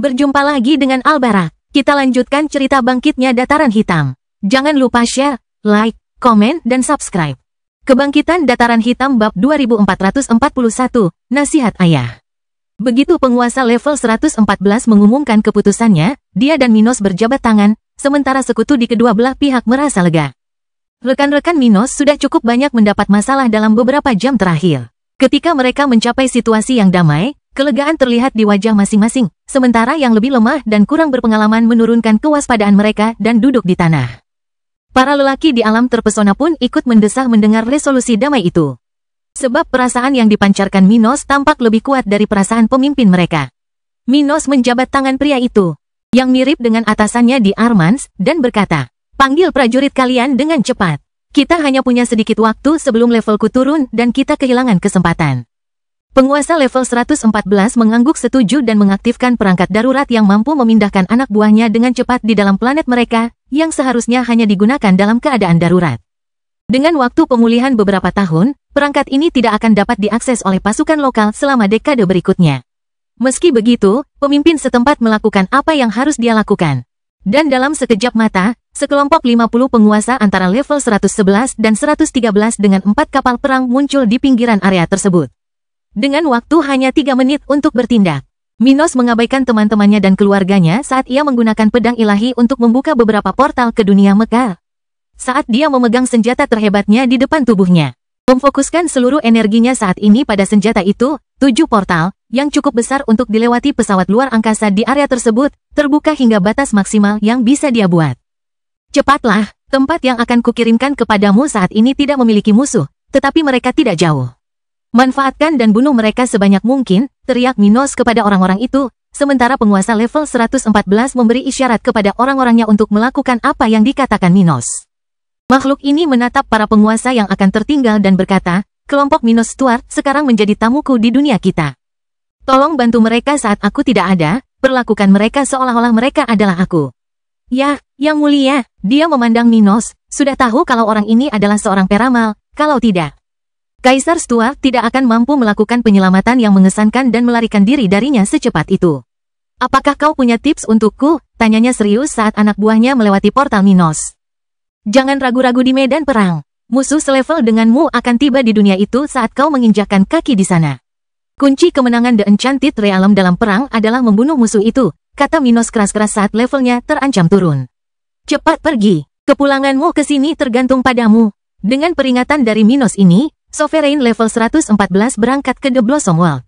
Berjumpa lagi dengan Albarak. Kita lanjutkan cerita bangkitnya Dataran Hitam. Jangan lupa share, like, komen, dan subscribe. Kebangkitan Dataran Hitam bab 2441, Nasihat Ayah. Begitu penguasa level 114 mengumumkan keputusannya, dia dan Minos berjabat tangan, sementara sekutu di kedua belah pihak merasa lega. Rekan-rekan Minos sudah cukup banyak mendapat masalah dalam beberapa jam terakhir. Ketika mereka mencapai situasi yang damai, kelegaan terlihat di wajah masing-masing, sementara yang lebih lemah dan kurang berpengalaman menurunkan kewaspadaan mereka dan duduk di tanah. Para lelaki di alam terpesona pun ikut mendesah mendengar resolusi damai itu. Sebab perasaan yang dipancarkan Minos tampak lebih kuat dari perasaan pemimpin mereka. Minos menjabat tangan pria itu, yang mirip dengan atasannya di Armans, dan berkata, "Panggil prajurit kalian dengan cepat. Kita hanya punya sedikit waktu sebelum levelku turun dan kita kehilangan kesempatan." Penguasa level 114 mengangguk setuju dan mengaktifkan perangkat darurat yang mampu memindahkan anak buahnya dengan cepat di dalam planet mereka, yang seharusnya hanya digunakan dalam keadaan darurat. Dengan waktu pemulihan beberapa tahun, perangkat ini tidak akan dapat diakses oleh pasukan lokal selama dekade berikutnya. Meski begitu, pemimpin setempat melakukan apa yang harus dia lakukan. Dan dalam sekejap mata, sekelompok 50 penguasa antara level 111 dan 113 dengan 4 kapal perang muncul di pinggiran area tersebut. Dengan waktu hanya 3 menit untuk bertindak, Minos mengabaikan teman-temannya dan keluarganya saat ia menggunakan pedang ilahi untuk membuka beberapa portal ke dunia Mekar. Saat dia memegang senjata terhebatnya di depan tubuhnya, memfokuskan seluruh energinya saat ini pada senjata itu, 7 portal, yang cukup besar untuk dilewati pesawat luar angkasa di area tersebut, terbuka hingga batas maksimal yang bisa dia buat. "Cepatlah, tempat yang akan kukirimkan kepadamu saat ini tidak memiliki musuh, tetapi mereka tidak jauh. Manfaatkan dan bunuh mereka sebanyak mungkin," teriak Minos kepada orang-orang itu, sementara penguasa level 114 memberi isyarat kepada orang-orangnya untuk melakukan apa yang dikatakan Minos. Makhluk ini menatap para penguasa yang akan tertinggal dan berkata, "Kelompok Minos Stuart sekarang menjadi tamuku di dunia kita. Tolong bantu mereka saat aku tidak ada, perlakukan mereka seolah-olah mereka adalah aku." "Ya, yang mulia," dia memandang Minos, "sudah tahu kalau orang ini adalah seorang peramal, kalau tidak, Kaisar Stuart tidak akan mampu melakukan penyelamatan yang mengesankan dan melarikan diri darinya secepat itu." "Apakah kau punya tips untukku?" tanyanya serius saat anak buahnya melewati portal Minos. "Jangan ragu-ragu di medan perang. Musuh selevel denganmu akan tiba di dunia itu saat kau menginjakkan kaki di sana. Kunci kemenangan The Enchanted Realm dalam perang adalah membunuh musuh itu," kata Minos keras-keras saat levelnya terancam turun. "Cepat pergi. Kepulanganmu ke sini tergantung padamu." Dengan peringatan dari Minos ini, Sovereign level 114 berangkat ke The Blossom World.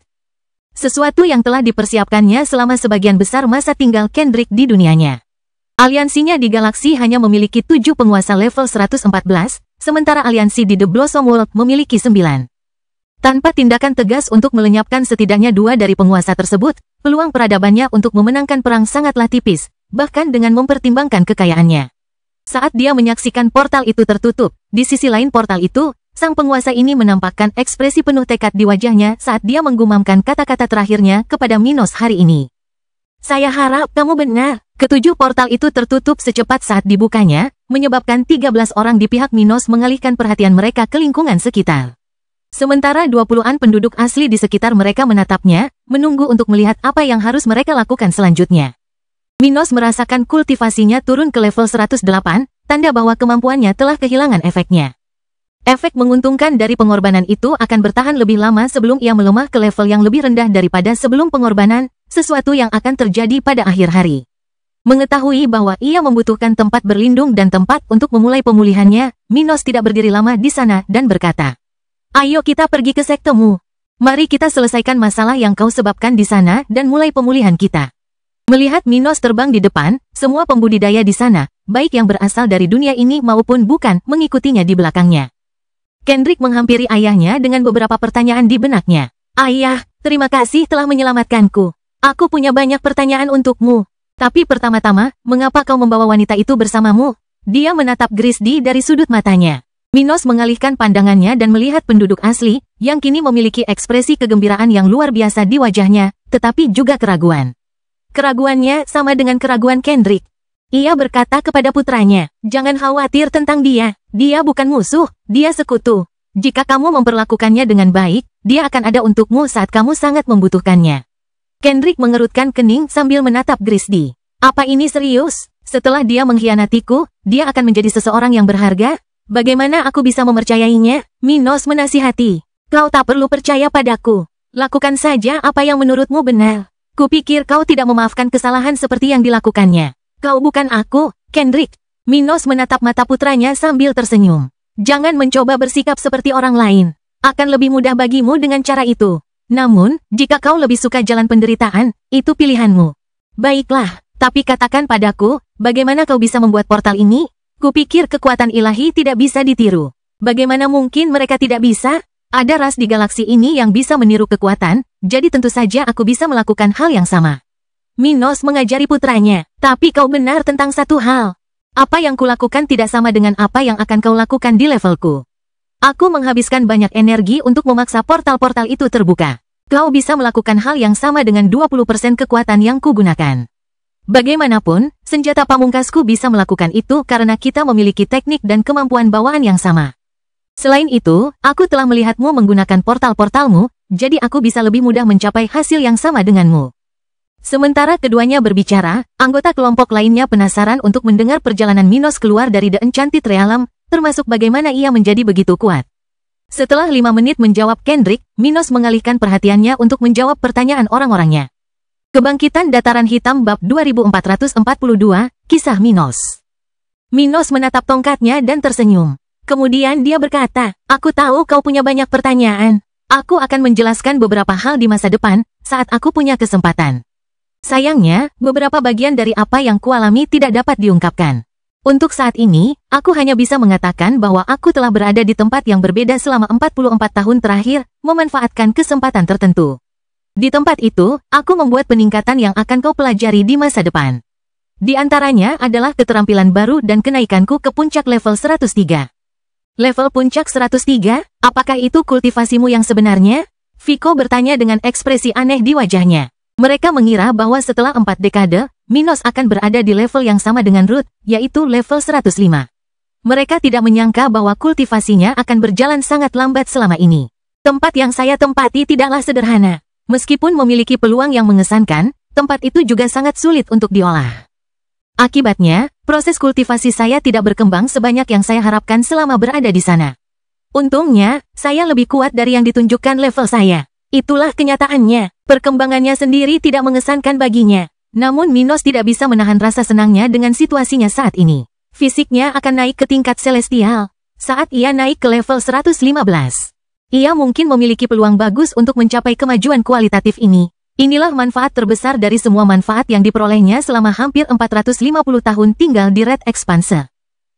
Sesuatu yang telah dipersiapkannya selama sebagian besar masa tinggal Kendrick di dunianya. Aliansinya di galaksi hanya memiliki 7 penguasa level 114, sementara aliansi di The Blossom World memiliki 9. Tanpa tindakan tegas untuk melenyapkan setidaknya 2 dari penguasa tersebut, peluang peradabannya untuk memenangkan perang sangatlah tipis, bahkan dengan mempertimbangkan kekayaannya. Saat dia menyaksikan portal itu tertutup, di sisi lain portal itu, sang penguasa ini menampakkan ekspresi penuh tekad di wajahnya saat dia menggumamkan kata-kata terakhirnya kepada Minos hari ini. "Saya harap kamu benar." Ketujuh portal itu tertutup secepat saat dibukanya, menyebabkan 13 orang di pihak Minos mengalihkan perhatian mereka ke lingkungan sekitar. Sementara 20-an penduduk asli di sekitar mereka menatapnya, menunggu untuk melihat apa yang harus mereka lakukan selanjutnya. Minos merasakan kultivasinya turun ke level 108, tanda bahwa kemampuannya telah kehilangan efeknya. Efek menguntungkan dari pengorbanan itu akan bertahan lebih lama sebelum ia melemah ke level yang lebih rendah daripada sebelum pengorbanan, sesuatu yang akan terjadi pada akhir hari. Mengetahui bahwa ia membutuhkan tempat berlindung dan tempat untuk memulai pemulihannya, Minos tidak berdiri lama di sana dan berkata, "Ayo kita pergi ke sektemu. Mari kita selesaikan masalah yang kau sebabkan di sana dan mulai pemulihan kita." Melihat Minos terbang di depan, semua pembudidaya di sana, baik yang berasal dari dunia ini maupun bukan, mengikutinya di belakangnya. Kendrick menghampiri ayahnya dengan beberapa pertanyaan di benaknya. "Ayah, terima kasih telah menyelamatkanku. Aku punya banyak pertanyaan untukmu. Tapi pertama-tama, mengapa kau membawa wanita itu bersamamu?" Dia menatap Grisdy dari sudut matanya. Minos mengalihkan pandangannya dan melihat penduduk asli, yang kini memiliki ekspresi kegembiraan yang luar biasa di wajahnya, tetapi juga keraguan. Keraguannya sama dengan keraguan Kendrick. Ia berkata kepada putranya, "Jangan khawatir tentang dia. Dia bukan musuh, dia sekutu. Jika kamu memperlakukannya dengan baik, dia akan ada untukmu saat kamu sangat membutuhkannya." Kendrick mengerutkan kening sambil menatap Grizzly. Apa ini serius? Setelah dia mengkhianatiku, dia akan menjadi seseorang yang berharga? Bagaimana aku bisa mempercayainya? Minos menasihati. Kau tak perlu percaya padaku. Lakukan saja apa yang menurutmu benar. Kupikir kau tidak memaafkan kesalahan seperti yang dilakukannya. Kau bukan aku, Kendrick. Minos menatap mata putranya sambil tersenyum. Jangan mencoba bersikap seperti orang lain. Akan lebih mudah bagimu dengan cara itu. Namun, jika kau lebih suka jalan penderitaan, itu pilihanmu. Baiklah, tapi katakan padaku, bagaimana kau bisa membuat portal ini? Kupikir kekuatan ilahi tidak bisa ditiru. Bagaimana mungkin mereka tidak bisa? Ada ras di galaksi ini yang bisa meniru kekuatan, jadi tentu saja aku bisa melakukan hal yang sama. Minos mengajari putranya, tapi kau benar tentang satu hal. Apa yang kulakukan tidak sama dengan apa yang akan kau lakukan di levelku. Aku menghabiskan banyak energi untuk memaksa portal-portal itu terbuka. Kau bisa melakukan hal yang sama dengan 20% kekuatan yang kugunakan. Bagaimanapun, senjata pamungkasku bisa melakukan itu karena kita memiliki teknik dan kemampuan bawaan yang sama. Selain itu, aku telah melihatmu menggunakan portal-portalmu, jadi aku bisa lebih mudah mencapai hasil yang sama denganmu. Sementara keduanya berbicara, anggota kelompok lainnya penasaran untuk mendengar perjalanan Minos keluar dari The Enchanted Realm, termasuk bagaimana ia menjadi begitu kuat. Setelah 5 menit menjawab Kendrick, Minos mengalihkan perhatiannya untuk menjawab pertanyaan orang-orangnya. Kebangkitan Dataran Hitam Bab 2442, Kisah Minos. Minos menatap tongkatnya dan tersenyum. Kemudian dia berkata, aku tahu kau punya banyak pertanyaan. Aku akan menjelaskan beberapa hal di masa depan, saat aku punya kesempatan. Sayangnya, beberapa bagian dari apa yang kualami tidak dapat diungkapkan. Untuk saat ini, aku hanya bisa mengatakan bahwa aku telah berada di tempat yang berbeda selama 44 tahun terakhir, memanfaatkan kesempatan tertentu. Di tempat itu, aku membuat peningkatan yang akan kau pelajari di masa depan. Di antaranya adalah keterampilan baru dan kenaikanku ke puncak level 103. Level puncak 103, apakah itu kultivasimu yang sebenarnya? Vico bertanya dengan ekspresi aneh di wajahnya. Mereka mengira bahwa setelah 4 dekade, Minos akan berada di level yang sama dengan Ruth, yaitu level 105. Mereka tidak menyangka bahwa kultivasinya akan berjalan sangat lambat selama ini. Tempat yang saya tempati tidaklah sederhana. Meskipun memiliki peluang yang mengesankan, tempat itu juga sangat sulit untuk diolah. Akibatnya, proses kultivasi saya tidak berkembang sebanyak yang saya harapkan selama berada di sana. Untungnya, saya lebih kuat dari yang ditunjukkan level saya. Itulah kenyataannya. Perkembangannya sendiri tidak mengesankan baginya. Namun Minos tidak bisa menahan rasa senangnya dengan situasinya saat ini. Fisiknya akan naik ke tingkat celestial. Saat ia naik ke level 115. Ia mungkin memiliki peluang bagus untuk mencapai kemajuan kualitatif ini. Inilah manfaat terbesar dari semua manfaat yang diperolehnya selama hampir 450 tahun tinggal di Red Expanse.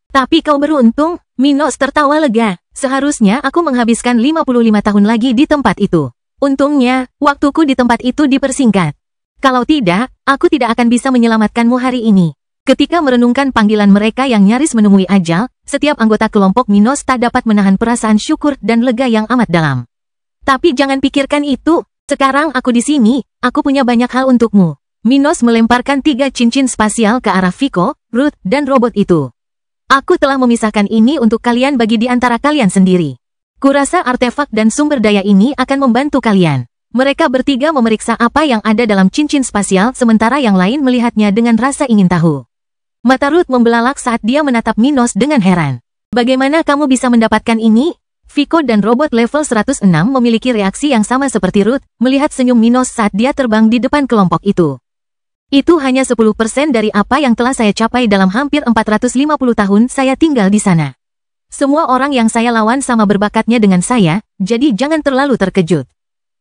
Tapi kau beruntung, Minos tertawa lega. Seharusnya aku menghabiskan 55 tahun lagi di tempat itu. Untungnya, waktuku di tempat itu dipersingkat. Kalau tidak, aku tidak akan bisa menyelamatkanmu hari ini. Ketika merenungkan panggilan mereka yang nyaris menemui ajal, setiap anggota kelompok Minos tak dapat menahan perasaan syukur dan lega yang amat dalam. Tapi jangan pikirkan itu. Sekarang aku di sini, aku punya banyak hal untukmu. Minos melemparkan 3 cincin spasial ke arah Vico, Ruth, dan robot itu. Aku telah memisahkan ini untuk kalian bagi di antara kalian sendiri. Kurasa artefak dan sumber daya ini akan membantu kalian. Mereka bertiga memeriksa apa yang ada dalam cincin spasial sementara yang lain melihatnya dengan rasa ingin tahu. Mata Ruth membelalak saat dia menatap Minos dengan heran. Bagaimana kamu bisa mendapatkan ini? Vico dan robot level 106 memiliki reaksi yang sama seperti Ruth, melihat senyum Minos saat dia terbang di depan kelompok itu. Itu hanya 10% dari apa yang telah saya capai dalam hampir 450 tahun saya tinggal di sana. Semua orang yang saya lawan sama berbakatnya dengan saya, jadi jangan terlalu terkejut.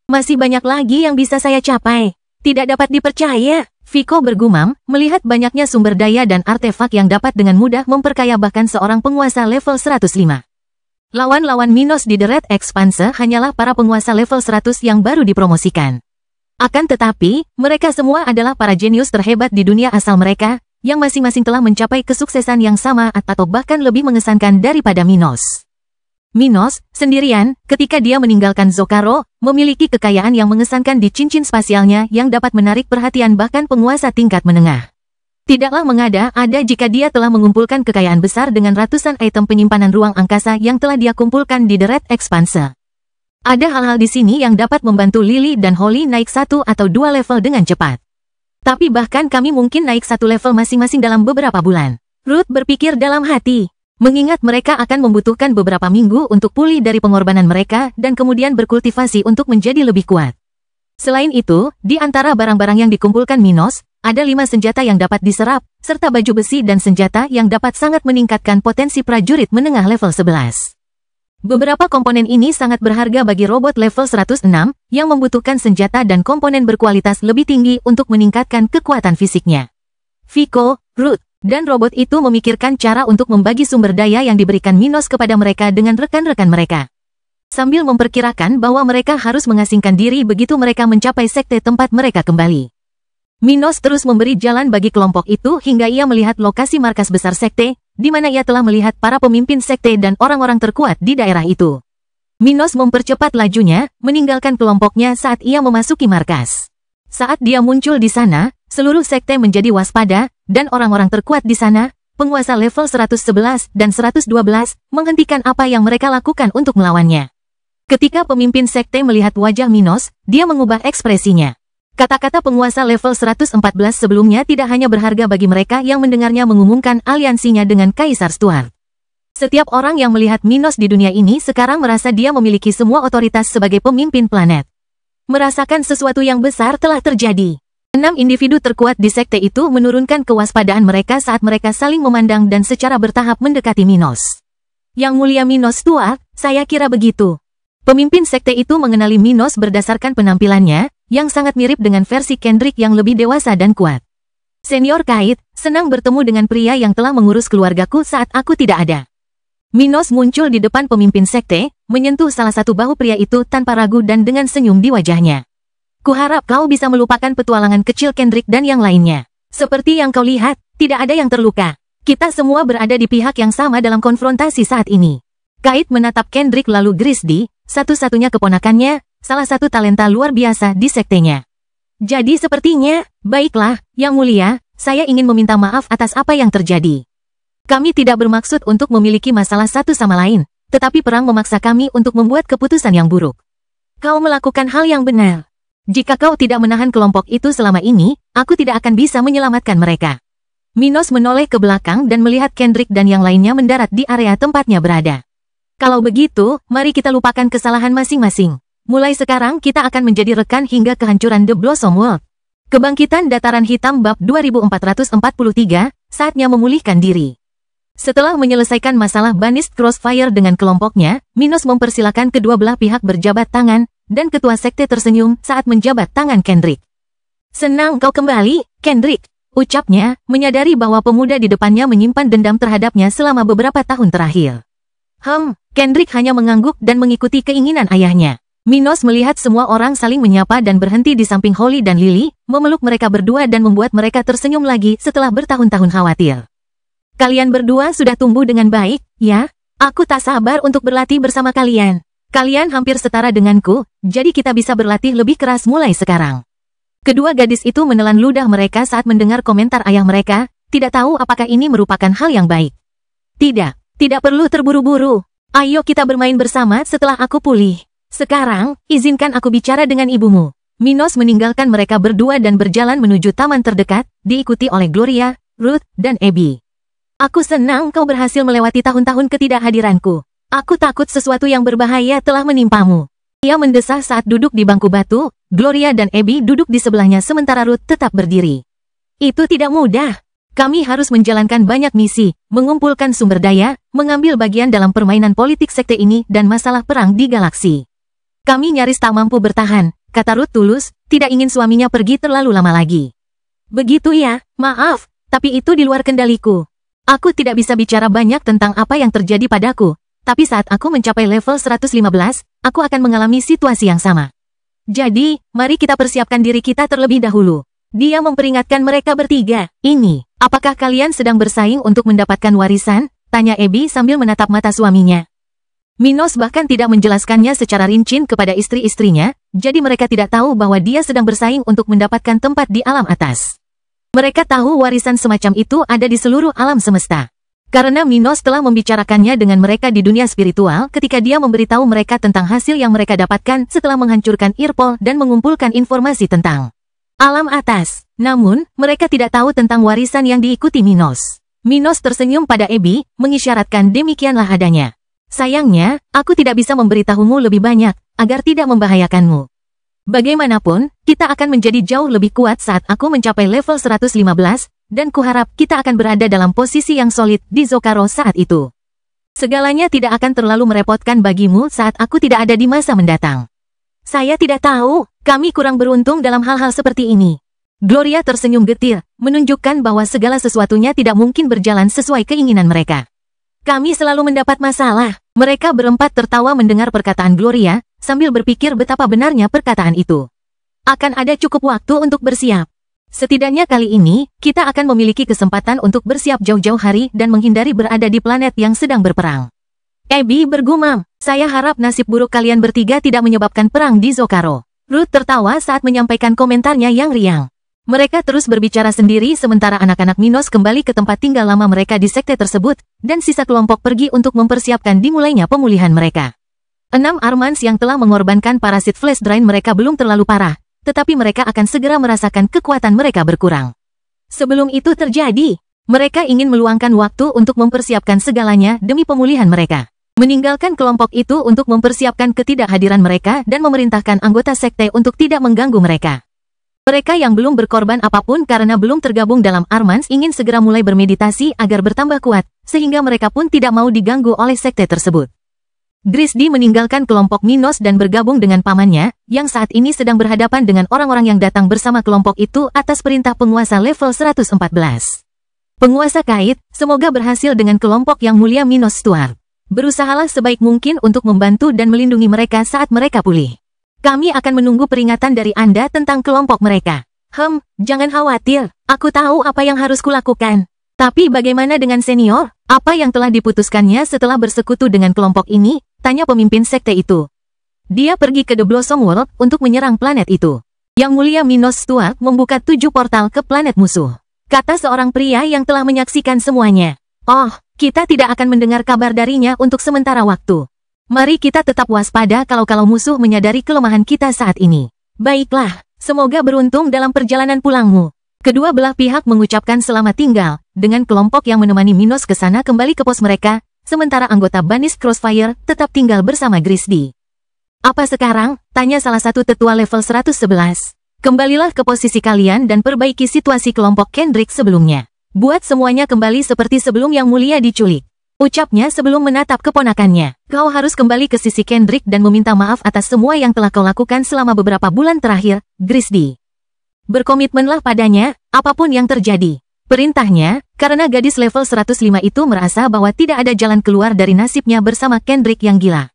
Masih banyak lagi yang bisa saya capai. Tidak dapat dipercaya, Vico bergumam, melihat banyaknya sumber daya dan artefak yang dapat dengan mudah memperkaya bahkan seorang penguasa level 105. Lawan-lawan Minos di The Red Expanse hanyalah para penguasa level 100 yang baru dipromosikan. Akan tetapi, mereka semua adalah para jenius terhebat di dunia asal mereka, yang masing-masing telah mencapai kesuksesan yang sama atau bahkan lebih mengesankan daripada Minos. Minos, sendirian, ketika dia meninggalkan Zocaro, memiliki kekayaan yang mengesankan di cincin spasialnya yang dapat menarik perhatian bahkan penguasa tingkat menengah. Tidaklah mengada-ada jika dia telah mengumpulkan kekayaan besar dengan ratusan item penyimpanan ruang angkasa yang telah dia kumpulkan di The Red Expanse. Ada hal-hal di sini yang dapat membantu Lily dan Holly naik 1 atau 2 level dengan cepat. Tapi bahkan kami mungkin naik 1 level masing-masing dalam beberapa bulan. Ruth berpikir dalam hati. Mengingat mereka akan membutuhkan beberapa minggu untuk pulih dari pengorbanan mereka dan kemudian berkultivasi untuk menjadi lebih kuat. Selain itu, di antara barang-barang yang dikumpulkan Minos, ada 5 senjata yang dapat diserap, serta baju besi dan senjata yang dapat sangat meningkatkan potensi prajurit menengah level 11. Beberapa komponen ini sangat berharga bagi robot level 106 yang membutuhkan senjata dan komponen berkualitas lebih tinggi untuk meningkatkan kekuatan fisiknya. Vico, Ruth, dan robot itu memikirkan cara untuk membagi sumber daya yang diberikan Minos kepada mereka dengan rekan-rekan mereka. Sambil memperkirakan bahwa mereka harus mengasingkan diri begitu mereka mencapai sekte tempat mereka kembali. Minos terus memberi jalan bagi kelompok itu hingga ia melihat lokasi markas besar sekte, di mana ia telah melihat para pemimpin sekte dan orang-orang terkuat di daerah itu. Minos mempercepat lajunya, meninggalkan kelompoknya saat ia memasuki markas. Saat dia muncul di sana, seluruh sekte menjadi waspada, dan orang-orang terkuat di sana, penguasa level 111 dan 112, menghentikan apa yang mereka lakukan untuk melawannya. Ketika pemimpin sekte melihat wajah Minos, dia mengubah ekspresinya. Kata-kata penguasa level 114 sebelumnya tidak hanya berharga bagi mereka yang mendengarnya mengumumkan aliansinya dengan Kaisar Stuart. Setiap orang yang melihat Minos di dunia ini sekarang merasa dia memiliki semua otoritas sebagai pemimpin planet. Merasakan sesuatu yang besar telah terjadi. 6 individu terkuat di sekte itu menurunkan kewaspadaan mereka saat mereka saling memandang dan secara bertahap mendekati Minos. Yang mulia Minos Stuart, saya kira begitu. Pemimpin sekte itu mengenali Minos berdasarkan penampilannya, yang sangat mirip dengan versi Kendrick yang lebih dewasa dan kuat. Senior Kait, senang bertemu dengan pria yang telah mengurus keluargaku saat aku tidak ada. Minos muncul di depan pemimpin sekte, menyentuh salah satu bahu pria itu tanpa ragu dan dengan senyum di wajahnya. Kuharap kau bisa melupakan petualangan kecil Kendrick dan yang lainnya. Seperti yang kau lihat, tidak ada yang terluka. Kita semua berada di pihak yang sama dalam konfrontasi saat ini. Kait menatap Kendrick lalu Grisdy, satu-satunya keponakannya, salah satu talenta luar biasa di sektenya. Jadi sepertinya, baiklah, Yang Mulia, saya ingin meminta maaf atas apa yang terjadi. Kami tidak bermaksud untuk memiliki masalah satu sama lain, tetapi perang memaksa kami untuk membuat keputusan yang buruk. Kau melakukan hal yang benar. Jika kau tidak menahan kelompok itu selama ini, aku tidak akan bisa menyelamatkan mereka. Minos menoleh ke belakang dan melihat Kendrick dan yang lainnya mendarat di area tempatnya berada. Kalau begitu, mari kita lupakan kesalahan masing-masing. Mulai sekarang kita akan menjadi rekan hingga kehancuran The Blossom World. Kebangkitan Dataran Hitam bab 2443, saatnya memulihkan diri. Setelah menyelesaikan masalah Banished Crossfire dengan kelompoknya, Minos mempersilakan kedua belah pihak berjabat tangan, dan ketua sekte tersenyum saat menjabat tangan Kendrick. Senang kau kembali, Kendrick, ucapnya, menyadari bahwa pemuda di depannya menyimpan dendam terhadapnya selama beberapa tahun terakhir. Kendrick hanya mengangguk dan mengikuti keinginan ayahnya. Minos melihat semua orang saling menyapa dan berhenti di samping Holly dan Lily, memeluk mereka berdua dan membuat mereka tersenyum lagi setelah bertahun-tahun khawatir. Kalian berdua sudah tumbuh dengan baik, ya? Aku tak sabar untuk berlatih bersama kalian. Kalian hampir setara denganku, jadi kita bisa berlatih lebih keras mulai sekarang. Kedua gadis itu menelan ludah mereka saat mendengar komentar ayah mereka, tidak tahu apakah ini merupakan hal yang baik. Tidak perlu terburu-buru. Ayo kita bermain bersama setelah aku pulih. Sekarang, izinkan aku bicara dengan ibumu. Minos meninggalkan mereka berdua dan berjalan menuju taman terdekat, diikuti oleh Gloria, Ruth, dan Abby. Aku senang kau berhasil melewati tahun-tahun ketidakhadiranku. Aku takut sesuatu yang berbahaya telah menimpamu. Ia mendesah saat duduk di bangku batu, Gloria dan Abby duduk di sebelahnya sementara Ruth tetap berdiri. Itu tidak mudah. Kami harus menjalankan banyak misi, mengumpulkan sumber daya, mengambil bagian dalam permainan politik sekte ini dan masalah perang di galaksi. Kami nyaris tak mampu bertahan, kata Ruth tulus, tidak ingin suaminya pergi terlalu lama lagi. Begitu ya, maaf, tapi itu di luar kendaliku. Aku tidak bisa bicara banyak tentang apa yang terjadi padaku, tapi saat aku mencapai level 115, aku akan mengalami situasi yang sama. Jadi, mari kita persiapkan diri kita terlebih dahulu. Dia memperingatkan mereka bertiga. Ini, apakah kalian sedang bersaing untuk mendapatkan warisan? Tanya Abby sambil menatap mata suaminya. Minos bahkan tidak menjelaskannya secara rinci kepada istri-istrinya, jadi mereka tidak tahu bahwa dia sedang bersaing untuk mendapatkan tempat di alam atas. Mereka tahu warisan semacam itu ada di seluruh alam semesta. Karena Minos telah membicarakannya dengan mereka di dunia spiritual ketika dia memberitahu mereka tentang hasil yang mereka dapatkan setelah menghancurkan Irpol dan mengumpulkan informasi tentang alam atas. Namun, mereka tidak tahu tentang warisan yang diikuti Minos. Minos tersenyum pada Abby, mengisyaratkan demikianlah adanya. Sayangnya, aku tidak bisa memberitahumu lebih banyak, agar tidak membahayakanmu. Bagaimanapun, kita akan menjadi jauh lebih kuat saat aku mencapai level 115, dan kuharap kita akan berada dalam posisi yang solid di Zocaro saat itu. Segalanya tidak akan terlalu merepotkan bagimu saat aku tidak ada di masa mendatang. Saya tidak tahu, kami kurang beruntung dalam hal-hal seperti ini. Gloria tersenyum getir, menunjukkan bahwa segala sesuatunya tidak mungkin berjalan sesuai keinginan mereka. Kami selalu mendapat masalah. Mereka berempat tertawa mendengar perkataan Gloria, sambil berpikir betapa benarnya perkataan itu. Akan ada cukup waktu untuk bersiap. Setidaknya kali ini, kita akan memiliki kesempatan untuk bersiap jauh-jauh hari dan menghindari berada di planet yang sedang berperang. Abby bergumam, saya harap nasib buruk kalian bertiga tidak menyebabkan perang di Zocaro. Ruth tertawa saat menyampaikan komentarnya yang riang. Mereka terus berbicara sendiri sementara anak-anak Minos kembali ke tempat tinggal lama mereka di sekte tersebut, dan sisa kelompok pergi untuk mempersiapkan dimulainya pemulihan mereka. 6 Armans yang telah mengorbankan parasit flash drain mereka belum terlalu parah, tetapi mereka akan segera merasakan kekuatan mereka berkurang. Sebelum itu terjadi, mereka ingin meluangkan waktu untuk mempersiapkan segalanya demi pemulihan mereka. Meninggalkan kelompok itu untuk mempersiapkan ketidakhadiran mereka dan memerintahkan anggota sekte untuk tidak mengganggu mereka. Mereka yang belum berkorban apapun karena belum tergabung dalam Armans ingin segera mulai bermeditasi agar bertambah kuat, sehingga mereka pun tidak mau diganggu oleh sekte tersebut. Grisdi meninggalkan kelompok Minos dan bergabung dengan pamannya, yang saat ini sedang berhadapan dengan orang-orang yang datang bersama kelompok itu atas perintah penguasa level 114. Penguasa Kait, semoga berhasil dengan kelompok yang mulia Minos Stuart. Berusahalah sebaik mungkin untuk membantu dan melindungi mereka saat mereka pulih. Kami akan menunggu peringatan dari Anda tentang kelompok mereka. Jangan khawatir, aku tahu apa yang harus kulakukan. Tapi bagaimana dengan senior? Apa yang telah diputuskannya setelah bersekutu dengan kelompok ini? Tanya pemimpin sekte itu. Dia pergi ke The Blossom World untuk menyerang planet itu. Yang mulia Minos Stuart membuka 7 portal ke planet musuh. Kata seorang pria yang telah menyaksikan semuanya. Oh, kita tidak akan mendengar kabar darinya untuk sementara waktu. Mari kita tetap waspada kalau musuh menyadari kelemahan kita saat ini. Baiklah, semoga beruntung dalam perjalanan pulangmu. Kedua belah pihak mengucapkan selamat tinggal, dengan kelompok yang menemani Minos ke sana kembali ke pos mereka, sementara anggota Banished Crossfire tetap tinggal bersama Grisdi. Apa sekarang? Tanya salah satu tetua level 111. Kembalilah ke posisi kalian dan perbaiki situasi kelompok Kendrick sebelumnya. Buat semuanya kembali seperti sebelum yang mulia diculik. Ucapnya sebelum menatap keponakannya. Kau harus kembali ke sisi Kendrick dan meminta maaf atas semua yang telah kau lakukan selama beberapa bulan terakhir, Grisdi. Berkomitmenlah padanya, apapun yang terjadi. Perintahnya, karena gadis level 105 itu merasa bahwa tidak ada jalan keluar dari nasibnya bersama Kendrick yang gila.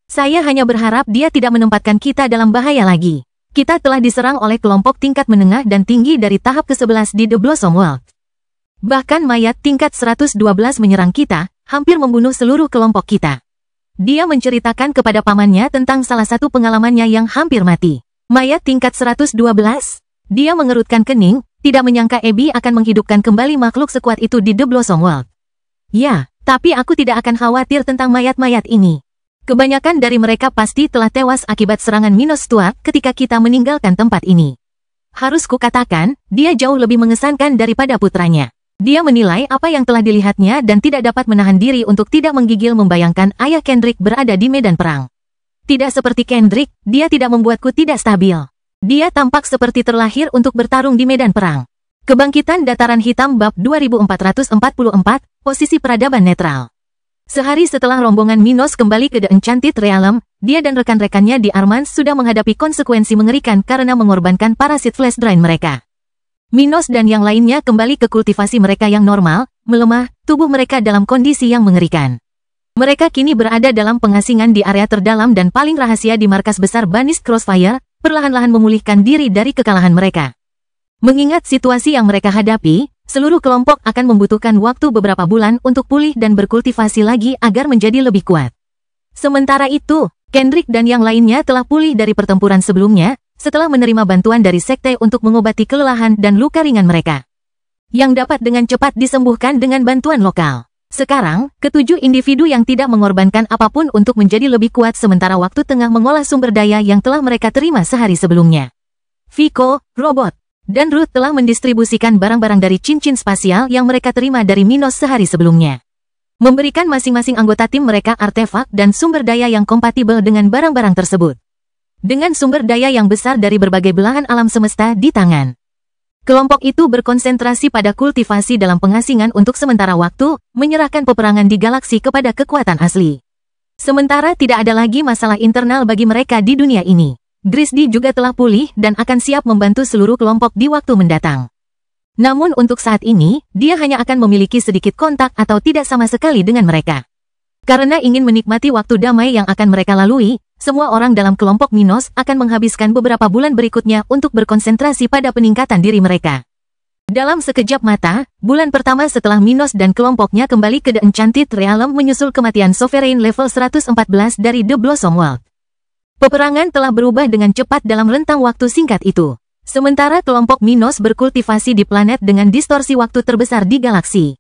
Saya hanya berharap dia tidak menempatkan kita dalam bahaya lagi. Kita telah diserang oleh kelompok tingkat menengah dan tinggi dari tahap ke-11 di The Blossom World. Bahkan mayat tingkat 112 menyerang kita, hampir membunuh seluruh kelompok kita. Dia menceritakan kepada pamannya tentang salah satu pengalamannya yang hampir mati. Mayat tingkat 112. Dia mengerutkan kening, tidak menyangka Abby akan menghidupkan kembali makhluk sekuat itu di The Blossom World. Ya, tapi aku tidak akan khawatir tentang mayat-mayat ini. Kebanyakan dari mereka pasti telah tewas akibat serangan Minos Stuart ketika kita meninggalkan tempat ini. Harus kukatakan, dia jauh lebih mengesankan daripada putranya. Dia menilai apa yang telah dilihatnya dan tidak dapat menahan diri untuk tidak menggigil membayangkan ayah Kendrick berada di medan perang. Tidak seperti Kendrick, dia tidak membuatku tidak stabil. Dia tampak seperti terlahir untuk bertarung di medan perang. Kebangkitan Dataran Hitam Bab 2444, posisi peradaban netral. Sehari setelah rombongan Minos kembali ke The Enchanted Realm, dia dan rekan-rekannya di Armans sudah menghadapi konsekuensi mengerikan karena mengorbankan parasit flash drain mereka. Minos dan yang lainnya kembali ke kultivasi mereka yang normal, melemah, tubuh mereka dalam kondisi yang mengerikan. Mereka kini berada dalam pengasingan di area terdalam dan paling rahasia di markas besar Banished Crossfire, perlahan-lahan memulihkan diri dari kekalahan mereka. Mengingat situasi yang mereka hadapi, seluruh kelompok akan membutuhkan waktu beberapa bulan untuk pulih dan berkultivasi lagi agar menjadi lebih kuat. Sementara itu, Kendrick dan yang lainnya telah pulih dari pertempuran sebelumnya, setelah menerima bantuan dari sekte untuk mengobati kelelahan dan luka ringan mereka. Yang dapat dengan cepat disembuhkan dengan bantuan lokal. Sekarang, ketujuh individu yang tidak mengorbankan apapun untuk menjadi lebih kuat sementara waktu tengah mengolah sumber daya yang telah mereka terima sehari sebelumnya. Vico, Robot, dan Ruth telah mendistribusikan barang-barang dari cincin spasial yang mereka terima dari Minos sehari sebelumnya. Memberikan masing-masing anggota tim mereka artefak dan sumber daya yang kompatibel dengan barang-barang tersebut. Dengan sumber daya yang besar dari berbagai belahan alam semesta di tangan. Kelompok itu berkonsentrasi pada kultivasi dalam pengasingan untuk sementara waktu, menyerahkan peperangan di galaksi kepada kekuatan asli. Sementara tidak ada lagi masalah internal bagi mereka di dunia ini. Grisdy juga telah pulih dan akan siap membantu seluruh kelompok di waktu mendatang. Namun untuk saat ini, dia hanya akan memiliki sedikit kontak atau tidak sama sekali dengan mereka. Karena ingin menikmati waktu damai yang akan mereka lalui, semua orang dalam kelompok Minos akan menghabiskan beberapa bulan berikutnya untuk berkonsentrasi pada peningkatan diri mereka. Dalam sekejap mata, bulan pertama setelah Minos dan kelompoknya kembali ke The Enchanted Realm menyusul kematian Sovereign level 114 dari The Blossom World. Peperangan telah berubah dengan cepat dalam rentang waktu singkat itu. Sementara kelompok Minos berkultivasi di planet dengan distorsi waktu terbesar di galaksi.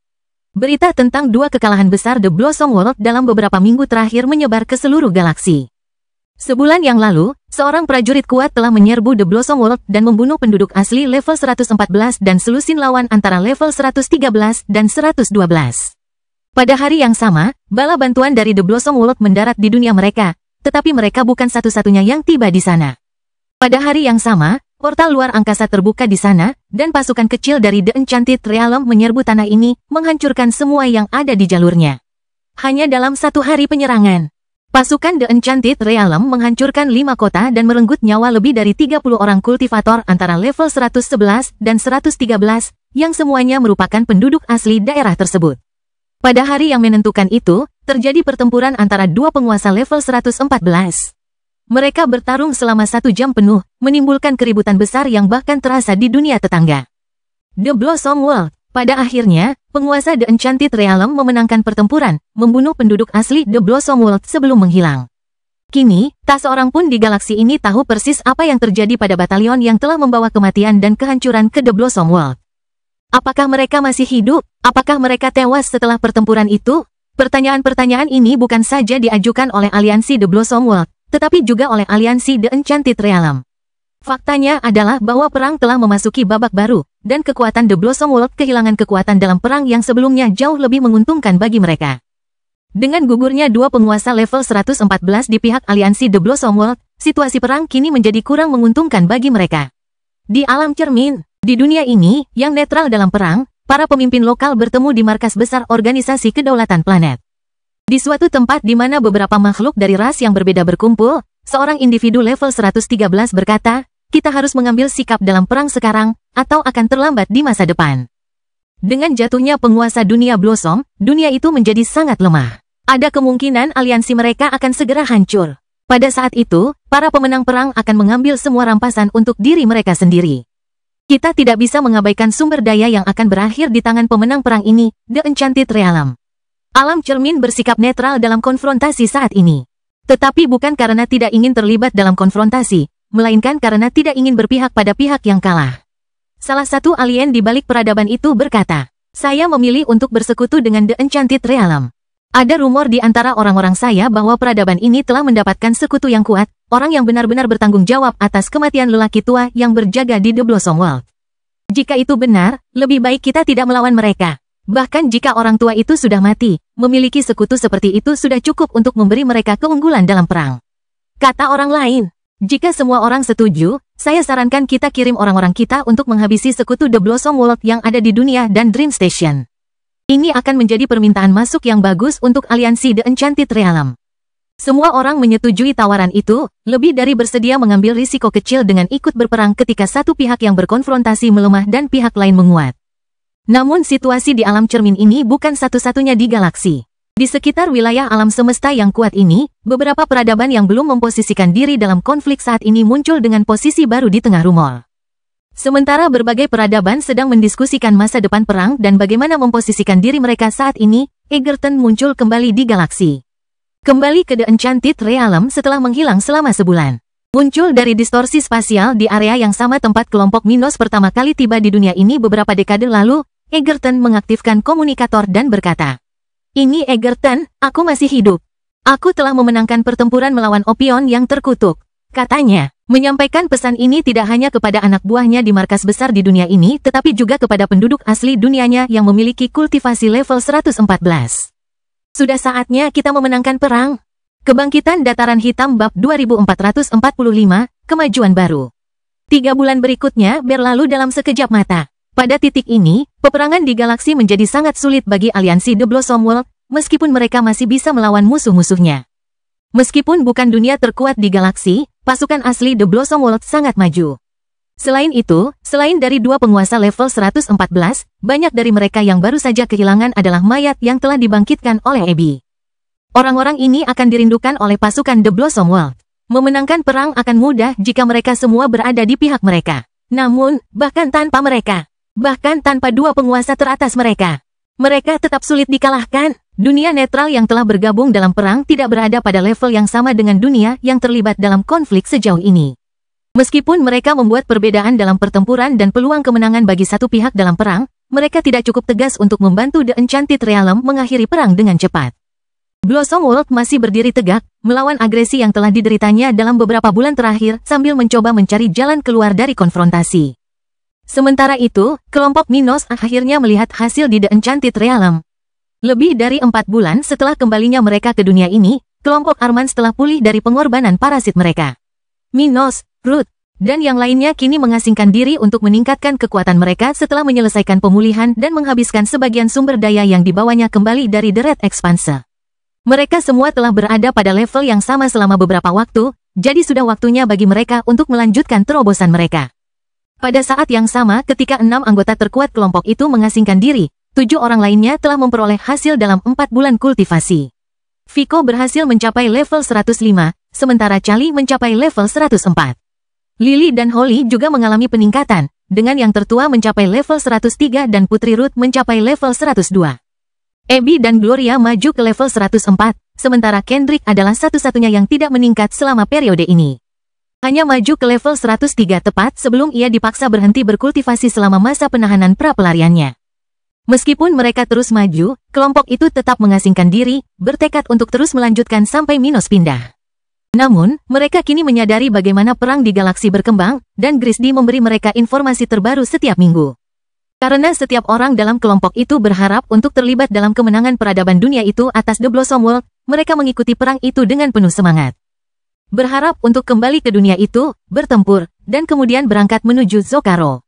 Berita tentang dua kekalahan besar The Blossom World dalam beberapa minggu terakhir menyebar ke seluruh galaksi. Sebulan yang lalu, seorang prajurit kuat telah menyerbu The Blossom World dan membunuh penduduk asli level 114 dan selusin lawan antara level 113 dan 112. Pada hari yang sama, bala bantuan dari The Blossom World mendarat di dunia mereka, tetapi mereka bukan satu-satunya yang tiba di sana. Pada hari yang sama, portal luar angkasa terbuka di sana, dan pasukan kecil dari The Enchanted Realm menyerbu tanah ini, menghancurkan semua yang ada di jalurnya. Hanya dalam satu hari penyerangan. Pasukan The Enchanted Realm menghancurkan 5 kota dan merenggut nyawa lebih dari 30 orang kultivator antara level 111 dan 113, yang semuanya merupakan penduduk asli daerah tersebut. Pada hari yang menentukan itu, terjadi pertempuran antara dua penguasa level 114. Mereka bertarung selama 1 jam penuh, menimbulkan keributan besar yang bahkan terasa di dunia tetangga. The Blossom World. Pada akhirnya, penguasa The Enchanted Realm memenangkan pertempuran, membunuh penduduk asli The Blossom World sebelum menghilang. Kini, tak seorang pun di galaksi ini tahu persis apa yang terjadi pada batalion yang telah membawa kematian dan kehancuran ke The Blossom World. Apakah mereka masih hidup? Apakah mereka tewas setelah pertempuran itu? Pertanyaan-pertanyaan ini bukan saja diajukan oleh aliansi The Blossom World, tetapi juga oleh aliansi The Enchanted Realm. Faktanya adalah bahwa perang telah memasuki babak baru, dan kekuatan The Blossom World kehilangan kekuatan dalam perang yang sebelumnya jauh lebih menguntungkan bagi mereka. Dengan gugurnya dua penguasa level 114 di pihak aliansi The Blossom World, situasi perang kini menjadi kurang menguntungkan bagi mereka. Di alam cermin, di dunia ini, yang netral dalam perang, para pemimpin lokal bertemu di markas besar organisasi kedaulatan planet. Di suatu tempat di mana beberapa makhluk dari ras yang berbeda berkumpul, seorang individu level 113 berkata, kita harus mengambil sikap dalam perang sekarang, atau akan terlambat di masa depan. Dengan jatuhnya penguasa dunia Blossom, dunia itu menjadi sangat lemah. Ada kemungkinan aliansi mereka akan segera hancur. Pada saat itu, para pemenang perang akan mengambil semua rampasan untuk diri mereka sendiri. Kita tidak bisa mengabaikan sumber daya yang akan berakhir di tangan pemenang perang ini, The Enchanted Realm. Alam cermin bersikap netral dalam konfrontasi saat ini. Tetapi bukan karena tidak ingin terlibat dalam konfrontasi, melainkan karena tidak ingin berpihak pada pihak yang kalah. Salah satu alien di balik peradaban itu berkata, saya memilih untuk bersekutu dengan The Enchanted Realm. Ada rumor di antara orang-orang saya bahwa peradaban ini telah mendapatkan sekutu yang kuat, orang yang benar-benar bertanggung jawab atas kematian lelaki tua yang berjaga di The Blossom World. Jika itu benar, lebih baik kita tidak melawan mereka. Bahkan jika orang tua itu sudah mati, memiliki sekutu seperti itu sudah cukup untuk memberi mereka keunggulan dalam perang. Kata orang lain, jika semua orang setuju, saya sarankan kita kirim orang-orang kita untuk menghabisi sekutu The Blossom World yang ada di dunia dan Dream Station. Ini akan menjadi permintaan masuk yang bagus untuk aliansi The Enchanted Realm. Semua orang menyetujui tawaran itu, lebih dari bersedia mengambil risiko kecil dengan ikut berperang ketika satu pihak yang berkonfrontasi melemah dan pihak lain menguat. Namun situasi di alam cermin ini bukan satu-satunya di galaksi. Di sekitar wilayah alam semesta yang kuat ini, beberapa peradaban yang belum memposisikan diri dalam konflik saat ini muncul dengan posisi baru di tengah rumor. Sementara berbagai peradaban sedang mendiskusikan masa depan perang dan bagaimana memposisikan diri mereka saat ini, Egerton muncul kembali di galaksi. Kembali ke The Enchanted Realm setelah menghilang selama sebulan. Muncul dari distorsi spasial di area yang sama tempat kelompok Minos pertama kali tiba di dunia ini beberapa dekade lalu, Egerton mengaktifkan komunikator dan berkata, Ini Egerton, aku masih hidup. Aku telah memenangkan pertempuran melawan Opion yang terkutuk. Katanya, menyampaikan pesan ini tidak hanya kepada anak buahnya di markas besar di dunia ini, tetapi juga kepada penduduk asli dunianya yang memiliki kultivasi level 114. Sudah saatnya kita memenangkan perang. Kebangkitan Dataran Hitam Bab 2445, Kemajuan Baru. 3 bulan berikutnya berlalu dalam sekejap mata. Pada titik ini, peperangan di galaksi menjadi sangat sulit bagi aliansi The Blossom World, meskipun mereka masih bisa melawan musuh-musuhnya. Meskipun bukan dunia terkuat di galaksi, pasukan asli The Blossom World sangat maju. Selain itu, selain dari 2 penguasa level 114, banyak dari mereka yang baru saja kehilangan adalah mayat yang telah dibangkitkan oleh Abby. Orang-orang ini akan dirindukan oleh pasukan The Blossom World. Memenangkan perang akan mudah jika mereka semua berada di pihak mereka. Namun, bahkan tanpa mereka, bahkan tanpa 2 penguasa teratas mereka, mereka tetap sulit dikalahkan. Dunia netral yang telah bergabung dalam perang tidak berada pada level yang sama dengan dunia yang terlibat dalam konflik sejauh ini. Meskipun mereka membuat perbedaan dalam pertempuran dan peluang kemenangan bagi satu pihak dalam perang, mereka tidak cukup tegas untuk membantu The Enchanted Realm mengakhiri perang dengan cepat. Blossom World masih berdiri tegak, melawan agresi yang telah dideritanya dalam beberapa bulan terakhir sambil mencoba mencari jalan keluar dari konfrontasi. Sementara itu, kelompok Minos akhirnya melihat hasil di The Enchanted Realm. Lebih dari 4 bulan setelah kembalinya mereka ke dunia ini, kelompok Armans telah pulih dari pengorbanan parasit mereka. Minos, Ruth, dan yang lainnya kini mengasingkan diri untuk meningkatkan kekuatan mereka setelah menyelesaikan pemulihan dan menghabiskan sebagian sumber daya yang dibawanya kembali dari The Red Expanse. Mereka semua telah berada pada level yang sama selama beberapa waktu, jadi sudah waktunya bagi mereka untuk melanjutkan terobosan mereka. Pada saat yang sama ketika 6 anggota terkuat kelompok itu mengasingkan diri, 7 orang lainnya telah memperoleh hasil dalam 4 bulan kultivasi. Vico berhasil mencapai level 105, sementara Charlie mencapai level 104. Lily dan Holly juga mengalami peningkatan, dengan yang tertua mencapai level 103 dan Putri Ruth mencapai level 102. Abby dan Gloria maju ke level 104, sementara Kendrick adalah satu-satunya yang tidak meningkat selama periode ini. Hanya maju ke level 103 tepat sebelum ia dipaksa berhenti berkultivasi selama masa penahanan pra-pelariannya. Meskipun mereka terus maju, kelompok itu tetap mengasingkan diri, bertekad untuk terus melanjutkan sampai Minos pindah. Namun, mereka kini menyadari bagaimana perang di galaksi berkembang, dan Grisdy memberi mereka informasi terbaru setiap minggu. Karena setiap orang dalam kelompok itu berharap untuk terlibat dalam kemenangan peradaban dunia itu atas The Blossom World, mereka mengikuti perang itu dengan penuh semangat. Berharap untuk kembali ke dunia itu, bertempur, dan kemudian berangkat menuju Zocaro.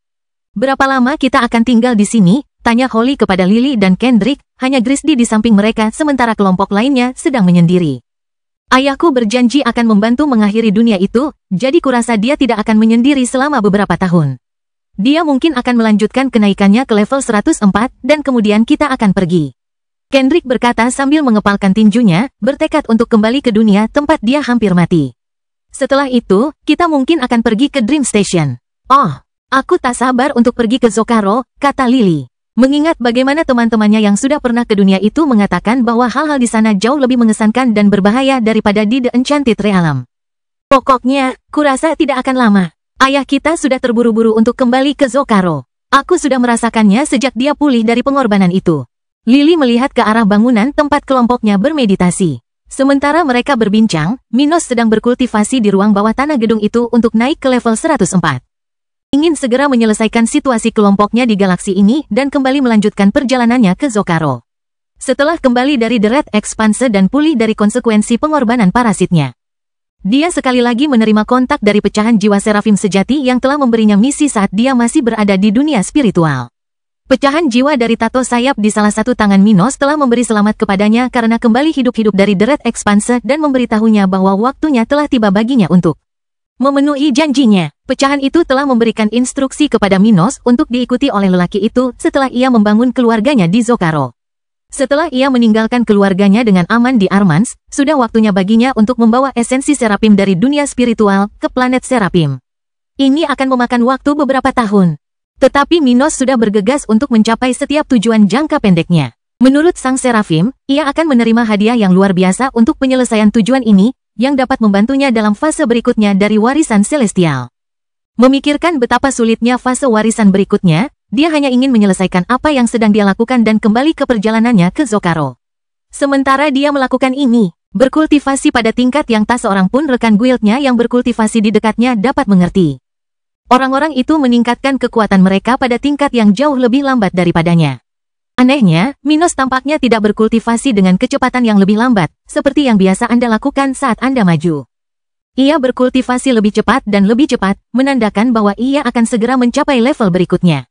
Berapa lama kita akan tinggal di sini? Tanya Holly kepada Lily dan Kendrick, hanya Grisdy di samping mereka sementara kelompok lainnya sedang menyendiri. Ayahku berjanji akan membantu mengakhiri dunia itu, jadi kurasa dia tidak akan menyendiri selama beberapa tahun. Dia mungkin akan melanjutkan kenaikannya ke level 104 dan kemudian kita akan pergi. Kendrick berkata sambil mengepalkan tinjunya, bertekad untuk kembali ke dunia tempat dia hampir mati. Setelah itu, kita mungkin akan pergi ke Dream Station. Oh, aku tak sabar untuk pergi ke Zocaro, kata Lily. Mengingat bagaimana teman-temannya yang sudah pernah ke dunia itu mengatakan bahwa hal-hal di sana jauh lebih mengesankan dan berbahaya daripada di The Enchanted Realm. Pokoknya, kurasa tidak akan lama. Ayah kita sudah terburu-buru untuk kembali ke Zocaro. Aku sudah merasakannya sejak dia pulih dari pengorbanan itu. Lily melihat ke arah bangunan tempat kelompoknya bermeditasi. Sementara mereka berbincang, Minos sedang berkultivasi di ruang bawah tanah gedung itu untuk naik ke level 104. Ingin segera menyelesaikan situasi kelompoknya di galaksi ini dan kembali melanjutkan perjalanannya ke Zocaro. Setelah kembali dari The Red Expanse dan pulih dari konsekuensi pengorbanan parasitnya, dia sekali lagi menerima kontak dari pecahan jiwa Serafim sejati yang telah memberinya misi saat dia masih berada di dunia spiritual. Pecahan jiwa dari tato sayap di salah satu tangan Minos telah memberi selamat kepadanya karena kembali hidup-hidup dari The Red Expanse dan memberitahunya bahwa waktunya telah tiba baginya untuk memenuhi janjinya. Pecahan itu telah memberikan instruksi kepada Minos untuk diikuti oleh lelaki itu setelah ia membangun keluarganya di Zocaro. Setelah ia meninggalkan keluarganya dengan aman di Armans, sudah waktunya baginya untuk membawa esensi Serapim dari dunia spiritual ke planet Serapim. Ini akan memakan waktu beberapa tahun. Tetapi Minos sudah bergegas untuk mencapai setiap tujuan jangka pendeknya. Menurut sang Serafim, ia akan menerima hadiah yang luar biasa untuk penyelesaian tujuan ini, yang dapat membantunya dalam fase berikutnya dari warisan celestial. Memikirkan betapa sulitnya fase warisan berikutnya, dia hanya ingin menyelesaikan apa yang sedang dia lakukan dan kembali ke perjalanannya ke Zocaro. Sementara dia melakukan ini, berkultivasi pada tingkat yang tak seorang pun rekan guildnya yang berkultivasi di dekatnya dapat mengerti. Orang-orang itu meningkatkan kekuatan mereka pada tingkat yang jauh lebih lambat daripadanya. Anehnya, Minos tampaknya tidak berkultivasi dengan kecepatan yang lebih lambat, seperti yang biasa Anda lakukan saat Anda maju. Ia berkultivasi lebih cepat dan lebih cepat, menandakan bahwa ia akan segera mencapai level berikutnya.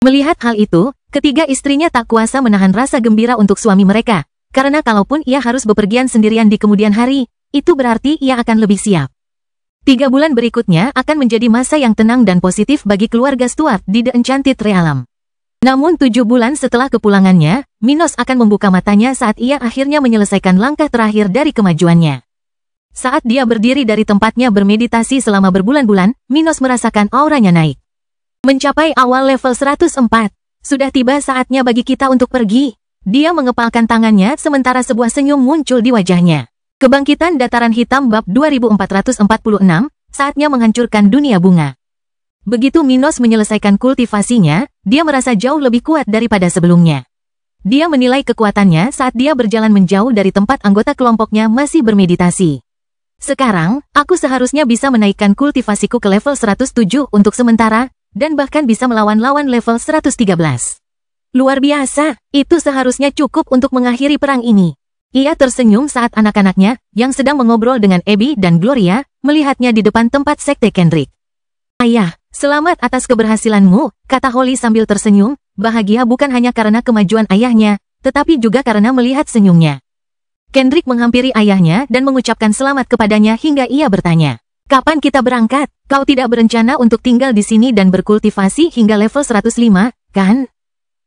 Melihat hal itu, ketiga istrinya tak kuasa menahan rasa gembira untuk suami mereka, karena kalaupun ia harus bepergian sendirian di kemudian hari, itu berarti ia akan lebih siap. 3 bulan berikutnya akan menjadi masa yang tenang dan positif bagi keluarga Stuart di The Enchanted Realm. Namun 7 bulan setelah kepulangannya, Minos akan membuka matanya saat ia akhirnya menyelesaikan langkah terakhir dari kemajuannya. Saat dia berdiri dari tempatnya bermeditasi selama berbulan-bulan, Minos merasakan auranya naik. Mencapai awal level 104, sudah tiba saatnya bagi kita untuk pergi. Dia mengepalkan tangannya sementara sebuah senyum muncul di wajahnya. Kebangkitan Dataran Hitam bab 2446, saatnya menghancurkan dunia bunga. Begitu Minos menyelesaikan kultivasinya, dia merasa jauh lebih kuat daripada sebelumnya. Dia menilai kekuatannya saat dia berjalan menjauh dari tempat anggota kelompoknya masih bermeditasi. Sekarang, aku seharusnya bisa menaikkan kultivasiku ke level 107 untuk sementara, dan bahkan bisa melawan lawan level 113. Luar biasa, itu seharusnya cukup untuk mengakhiri perang ini. Ia tersenyum saat anak-anaknya, yang sedang mengobrol dengan Abby dan Gloria, melihatnya di depan tempat sekte Kendrick. Ayah, selamat atas keberhasilanmu, kata Holly sambil tersenyum, bahagia bukan hanya karena kemajuan ayahnya, tetapi juga karena melihat senyumnya. Kendrick menghampiri ayahnya dan mengucapkan selamat kepadanya hingga ia bertanya, "Kapan kita berangkat? Kau tidak berencana untuk tinggal di sini dan berkultivasi hingga level 105, kan?"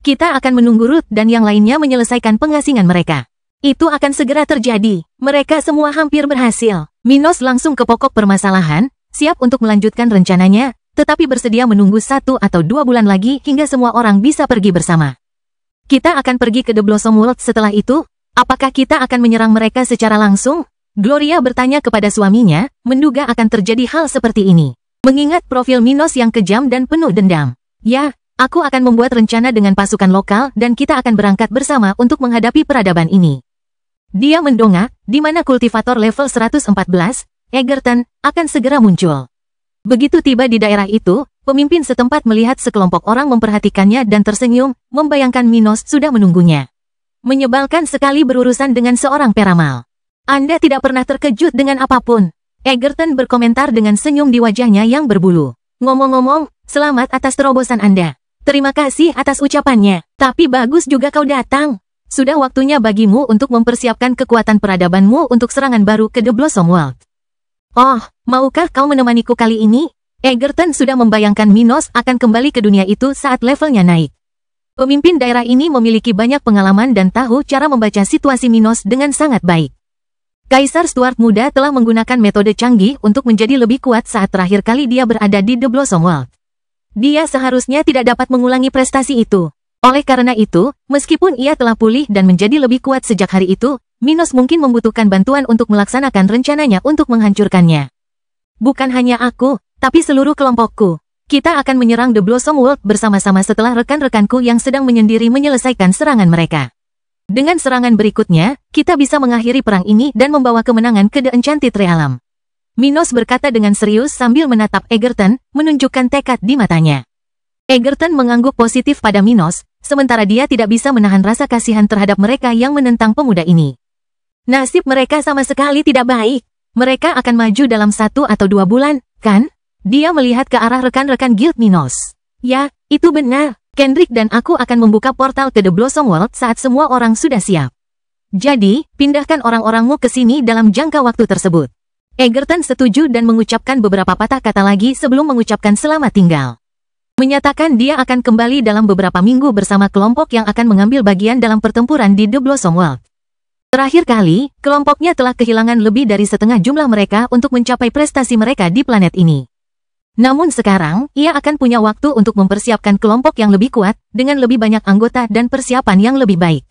"Kita akan menunggu Ruth dan yang lainnya menyelesaikan pengasingan mereka. Itu akan segera terjadi. Mereka semua hampir berhasil." Minos langsung ke pokok permasalahan, siap untuk melanjutkan rencananya, tetapi bersedia menunggu 1 atau 2 bulan lagi hingga semua orang bisa pergi bersama. "Kita akan pergi ke The Blossom World setelah itu? Apakah kita akan menyerang mereka secara langsung?" Gloria bertanya kepada suaminya, menduga akan terjadi hal seperti ini. Mengingat profil Minos yang kejam dan penuh dendam. "Ya, aku akan membuat rencana dengan pasukan lokal dan kita akan berangkat bersama untuk menghadapi peradaban ini." Dia mendongak, di mana kultivator level 114, Egerton, akan segera muncul. Begitu tiba di daerah itu, pemimpin setempat melihat sekelompok orang memperhatikannya dan tersenyum, membayangkan Minos sudah menunggunya. Menyebalkan sekali berurusan dengan seorang peramal. "Anda tidak pernah terkejut dengan apapun," Egerton berkomentar dengan senyum di wajahnya yang berbulu. "Ngomong-ngomong, selamat atas terobosan Anda. Terima kasih atas ucapannya. Tapi bagus juga kau datang. Sudah waktunya bagimu untuk mempersiapkan kekuatan peradabanmu untuk serangan baru ke The Blossom World." "Oh, maukah kau menemaniku kali ini?" Egerton sudah membayangkan Minos akan kembali ke dunia itu saat levelnya naik. Pemimpin daerah ini memiliki banyak pengalaman dan tahu cara membaca situasi Minos dengan sangat baik. Kaisar Stuart muda telah menggunakan metode canggih untuk menjadi lebih kuat saat terakhir kali dia berada di The Blossom World. Dia seharusnya tidak dapat mengulangi prestasi itu. Oleh karena itu, meskipun ia telah pulih dan menjadi lebih kuat sejak hari itu, Minos mungkin membutuhkan bantuan untuk melaksanakan rencananya untuk menghancurkannya. "Bukan hanya aku, tapi seluruh kelompokku. Kita akan menyerang The Blossom World bersama-sama setelah rekan-rekanku yang sedang menyendiri menyelesaikan serangan mereka. Dengan serangan berikutnya, kita bisa mengakhiri perang ini dan membawa kemenangan ke The Enchanted Realm." Minos berkata dengan serius sambil menatap Egerton, menunjukkan tekad di matanya. Egerton mengangguk positif pada Minos, sementara dia tidak bisa menahan rasa kasihan terhadap mereka yang menentang pemuda ini. Nasib mereka sama sekali tidak baik. Mereka akan maju dalam 1 atau 2 bulan, kan? Dia melihat ke arah rekan-rekan Guild Minos. "Ya, itu benar. Kendrick dan aku akan membuka portal ke The Blossom World saat semua orang sudah siap. Jadi, pindahkan orang-orangmu ke sini dalam jangka waktu tersebut." Egerton setuju dan mengucapkan beberapa patah kata lagi sebelum mengucapkan selamat tinggal. Menyatakan dia akan kembali dalam beberapa minggu bersama kelompok yang akan mengambil bagian dalam pertempuran di The Blossom World. Terakhir kali, kelompoknya telah kehilangan lebih dari setengah jumlah mereka untuk mencapai prestasi mereka di planet ini. Namun sekarang, ia akan punya waktu untuk mempersiapkan kelompok yang lebih kuat, dengan lebih banyak anggota dan persiapan yang lebih baik.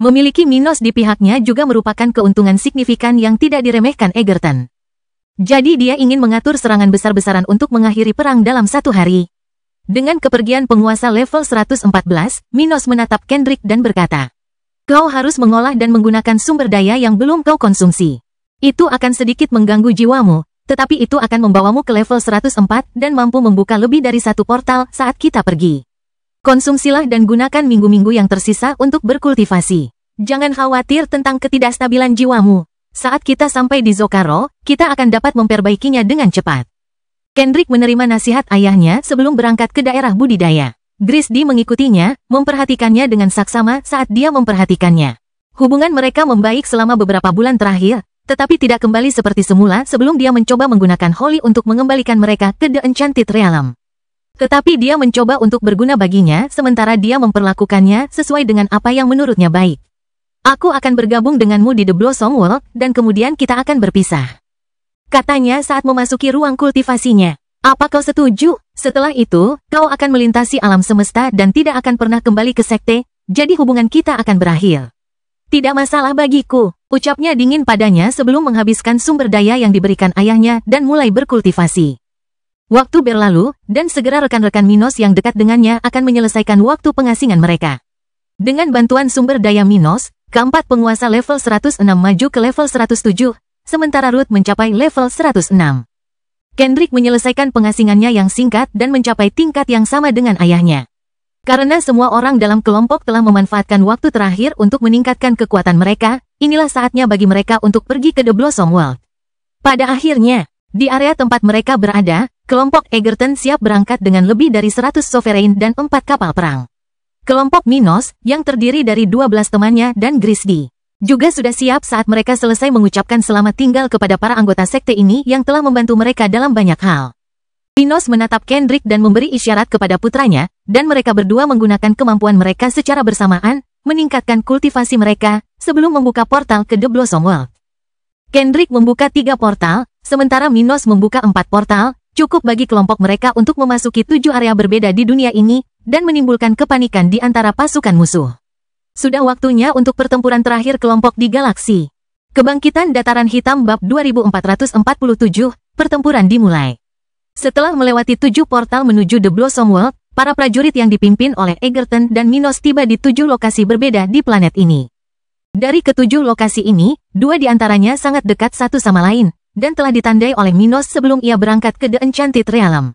Memiliki Minos di pihaknya juga merupakan keuntungan signifikan yang tidak diremehkan Egerton. Jadi dia ingin mengatur serangan besar-besaran untuk mengakhiri perang dalam 1 hari. Dengan kepergian penguasa level 114, Minos menatap Kendrick dan berkata, Kau harus mengolah dan menggunakan sumber daya yang belum kau konsumsi. Itu akan sedikit mengganggu jiwamu, tetapi itu akan membawamu ke level 104 dan mampu membuka lebih dari satu portal saat kita pergi. Konsumsilah dan gunakan minggu-minggu yang tersisa untuk berkultivasi. Jangan khawatir tentang ketidakstabilan jiwamu. Saat kita sampai di Zokaro, kita akan dapat memperbaikinya dengan cepat. Kendrick menerima nasihat ayahnya sebelum berangkat ke daerah budidaya. Grisdy mengikutinya, memperhatikannya dengan saksama saat dia memperhatikannya. Hubungan mereka membaik selama beberapa bulan terakhir, tetapi tidak kembali seperti semula sebelum dia mencoba menggunakan Holly untuk mengembalikan mereka ke The Enchanted Realm. Tetapi dia mencoba untuk berguna baginya sementara dia memperlakukannya sesuai dengan apa yang menurutnya baik. Aku akan bergabung denganmu di The Blossom World dan kemudian kita akan berpisah, katanya saat memasuki ruang kultivasinya. Apa kau setuju? Setelah itu, kau akan melintasi alam semesta dan tidak akan pernah kembali ke sekte, jadi hubungan kita akan berakhir. Tidak masalah bagiku, ucapnya dingin padanya sebelum menghabiskan sumber daya yang diberikan ayahnya dan mulai berkultivasi. Waktu berlalu, dan segera rekan-rekan Minos yang dekat dengannya akan menyelesaikan waktu pengasingan mereka. Dengan bantuan sumber daya Minos, keempat penguasa level 106 maju ke level 107, sementara Ruth mencapai level 106. Kendrick menyelesaikan pengasingannya yang singkat dan mencapai tingkat yang sama dengan ayahnya. Karena semua orang dalam kelompok telah memanfaatkan waktu terakhir untuk meningkatkan kekuatan mereka, inilah saatnya bagi mereka untuk pergi ke The Blossom World. Pada akhirnya, di area tempat mereka berada, kelompok Egerton siap berangkat dengan lebih dari 100 Sovereign dan 4 kapal perang. Kelompok Minos, yang terdiri dari 12 temannya dan Grisdy, juga sudah siap saat mereka selesai mengucapkan selamat tinggal kepada para anggota sekte ini yang telah membantu mereka dalam banyak hal. Minos menatap Kendrick dan memberi isyarat kepada putranya, dan mereka berdua menggunakan kemampuan mereka secara bersamaan, meningkatkan kultivasi mereka, sebelum membuka portal ke The Blossom World. Kendrick membuka 3 portal, sementara Minos membuka 4 portal, cukup bagi kelompok mereka untuk memasuki 7 area berbeda di dunia ini, dan menimbulkan kepanikan di antara pasukan musuh. Sudah waktunya untuk pertempuran terakhir kelompok di galaksi. Kebangkitan Dataran Hitam bab 2447, pertempuran dimulai. Setelah melewati 7 portal menuju The Blossom World, para prajurit yang dipimpin oleh Egerton dan Minos tiba di 7 lokasi berbeda di planet ini. Dari ke-7 lokasi ini, 2 diantaranya sangat dekat satu sama lain, dan telah ditandai oleh Minos sebelum ia berangkat ke The Enchanted Realm.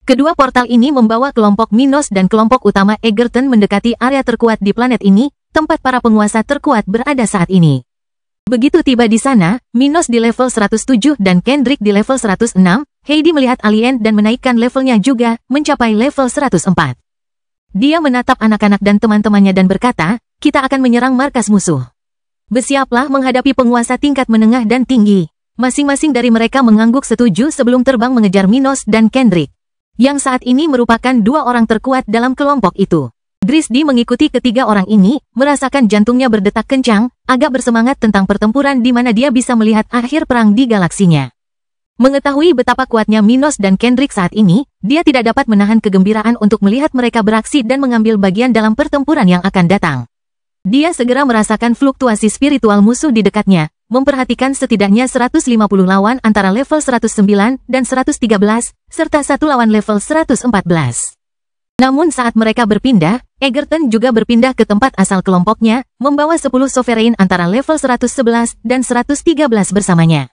Kedua portal ini membawa kelompok Minos dan kelompok utama Egerton mendekati area terkuat di planet ini, tempat para penguasa terkuat berada saat ini. Begitu tiba di sana, Minos di level 107 dan Kendrick di level 106, Heidi melihat alien dan menaikkan levelnya juga, mencapai level 104. Dia menatap anak-anak dan teman-temannya dan berkata, kita akan menyerang markas musuh. Bersiaplah menghadapi penguasa tingkat menengah dan tinggi. Masing-masing dari mereka mengangguk setuju sebelum terbang mengejar Minos dan Kendrick, yang saat ini merupakan 2 orang terkuat dalam kelompok itu. Grisdy mengikuti ketiga orang ini, merasakan jantungnya berdetak kencang, agak bersemangat tentang pertempuran di mana dia bisa melihat akhir perang di galaksinya. Mengetahui betapa kuatnya Minos dan Kendrick saat ini, dia tidak dapat menahan kegembiraan untuk melihat mereka beraksi dan mengambil bagian dalam pertempuran yang akan datang. Dia segera merasakan fluktuasi spiritual musuh di dekatnya, memperhatikan setidaknya 150 lawan antara level 109 dan 113, serta 1 lawan level 114. Namun saat mereka berpindah, Egerton juga berpindah ke tempat asal kelompoknya, membawa 10 Sovereign antara level 111 dan 113 bersamanya.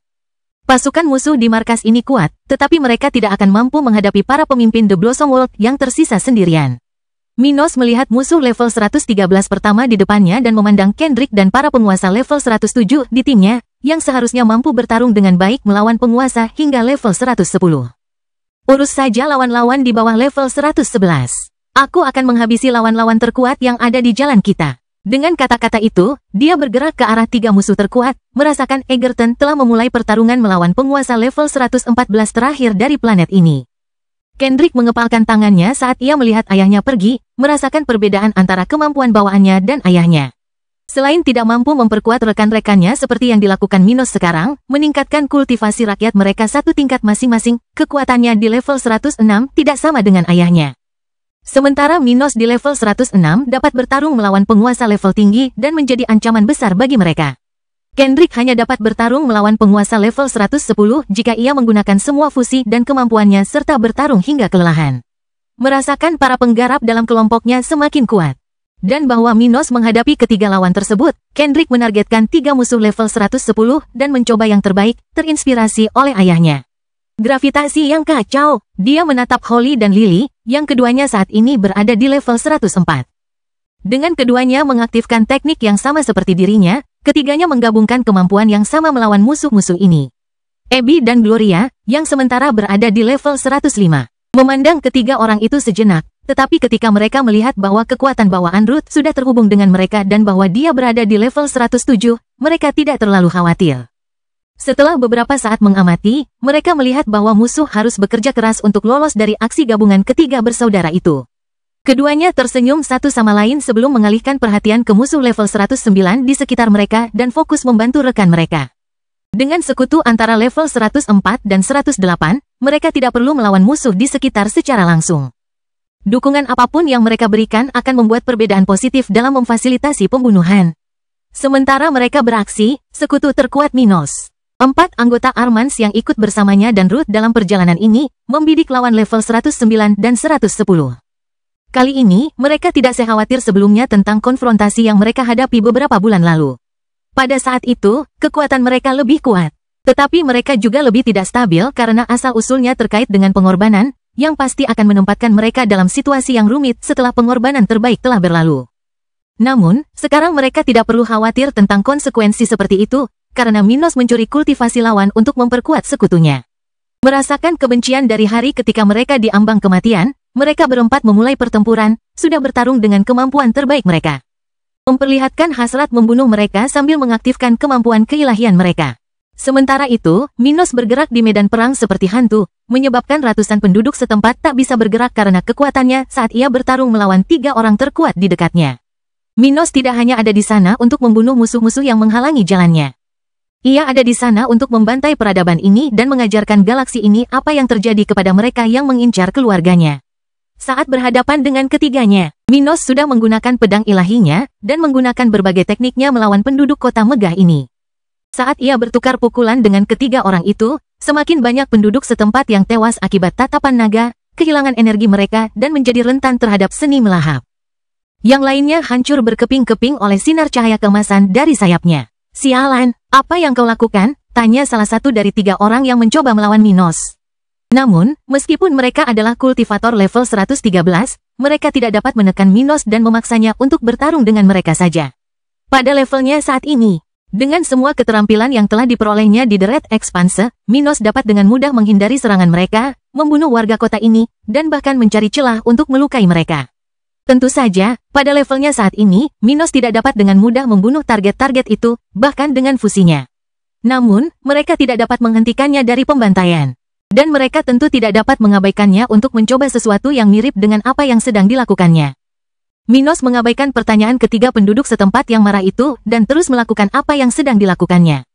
Pasukan musuh di markas ini kuat, tetapi mereka tidak akan mampu menghadapi para pemimpin The Blossom World yang tersisa sendirian. Minos melihat musuh level 113 pertama di depannya dan memandang Kendrick dan para penguasa level 107 di timnya, yang seharusnya mampu bertarung dengan baik melawan penguasa hingga level 110. Urus saja lawan-lawan di bawah level 111. Aku akan menghabisi lawan-lawan terkuat yang ada di jalan kita. Dengan kata-kata itu, dia bergerak ke arah 3 musuh terkuat, merasakan Egerton telah memulai pertarungan melawan penguasa level 114 terakhir dari planet ini. Kendrick mengepalkan tangannya saat ia melihat ayahnya pergi, merasakan perbedaan antara kemampuan bawaannya dan ayahnya. Selain tidak mampu memperkuat rekan-rekannya seperti yang dilakukan Minos sekarang, meningkatkan kultivasi rakyat mereka satu tingkat masing-masing, kekuatannya di level 106 tidak sama dengan ayahnya. Sementara Minos di level 106 dapat bertarung melawan penguasa level tinggi dan menjadi ancaman besar bagi mereka. Kendrick hanya dapat bertarung melawan penguasa level 110 jika ia menggunakan semua fusi dan kemampuannya serta bertarung hingga kelelahan. Merasakan para penggarap dalam kelompoknya semakin kuat. dan bahwa Minos menghadapi ketiga lawan tersebut, Kendrick menargetkan 3 musuh level 110 dan mencoba yang terbaik, terinspirasi oleh ayahnya. Gravitasi yang kacau, dia menatap Holly dan Lily, yang keduanya saat ini berada di level 104. Dengan keduanya mengaktifkan teknik yang sama seperti dirinya, ketiganya menggabungkan kemampuan yang sama melawan musuh-musuh ini. Abby dan Gloria, yang sementara berada di level 105, memandang ketiga orang itu sejenak. Tetapi ketika mereka melihat bahwa kekuatan bawaan Ruth sudah terhubung dengan mereka dan bahwa dia berada di level 107, mereka tidak terlalu khawatir. Setelah beberapa saat mengamati, mereka melihat bahwa musuh harus bekerja keras untuk lolos dari aksi gabungan ketiga bersaudara itu. Keduanya tersenyum satu sama lain sebelum mengalihkan perhatian ke musuh level 109 di sekitar mereka dan fokus membantu rekan mereka. Dengan sekutu antara level 104 dan 108, mereka tidak perlu melawan musuh di sekitar secara langsung. Dukungan apapun yang mereka berikan akan membuat perbedaan positif dalam memfasilitasi pembunuhan. Sementara mereka beraksi, sekutu terkuat Minos. 4 anggota Armans yang ikut bersamanya dan Ruth dalam perjalanan ini, membidik lawan level 109 dan 110. Kali ini, mereka tidak sekhawatir sebelumnya tentang konfrontasi yang mereka hadapi beberapa bulan lalu. Pada saat itu, kekuatan mereka lebih kuat. Tetapi mereka juga lebih tidak stabil karena asal-usulnya terkait dengan pengorbanan, yang pasti akan menempatkan mereka dalam situasi yang rumit setelah pengorbanan terbaik telah berlalu. Namun, sekarang mereka tidak perlu khawatir tentang konsekuensi seperti itu, karena Minos mencuri kultivasi lawan untuk memperkuat sekutunya. Merasakan kebencian dari hari ketika mereka di ambang kematian, mereka berempat memulai pertempuran, sudah bertarung dengan kemampuan terbaik mereka. Memperlihatkan hasrat membunuh mereka sambil mengaktifkan kemampuan keilahian mereka. Sementara itu, Minos bergerak di medan perang seperti hantu, menyebabkan ratusan penduduk setempat tak bisa bergerak karena kekuatannya saat ia bertarung melawan 3 orang terkuat di dekatnya. Minos tidak hanya ada di sana untuk membunuh musuh-musuh yang menghalangi jalannya. Ia ada di sana untuk membantai peradaban ini dan mengajarkan galaksi ini apa yang terjadi kepada mereka yang mengincar keluarganya. Saat berhadapan dengan ketiganya, Minos sudah menggunakan pedang ilahinya dan menggunakan berbagai tekniknya melawan penduduk kota megah ini. Saat ia bertukar pukulan dengan ketiga orang itu, semakin banyak penduduk setempat yang tewas akibat tatapan naga, kehilangan energi mereka dan menjadi rentan terhadap seni melahap. Yang lainnya hancur berkeping-keping oleh sinar cahaya keemasan dari sayapnya. "Sialan, apa yang kau lakukan?" tanya salah satu dari 3 orang yang mencoba melawan Minos. Namun, meskipun mereka adalah kultivator level 113, mereka tidak dapat menekan Minos dan memaksanya untuk bertarung dengan mereka saja. Pada levelnya saat ini, dengan semua keterampilan yang telah diperolehnya di The Red Expanse, Minos dapat dengan mudah menghindari serangan mereka, membunuh warga kota ini, dan bahkan mencari celah untuk melukai mereka. Tentu saja, pada levelnya saat ini, Minos tidak dapat dengan mudah membunuh target-target itu, bahkan dengan fusinya. Namun, mereka tidak dapat menghentikannya dari pembantaian. Dan mereka tentu tidak dapat mengabaikannya untuk mencoba sesuatu yang mirip dengan apa yang sedang dilakukannya. Minos mengabaikan pertanyaan ketiga penduduk setempat yang marah itu dan terus melakukan apa yang sedang dilakukannya.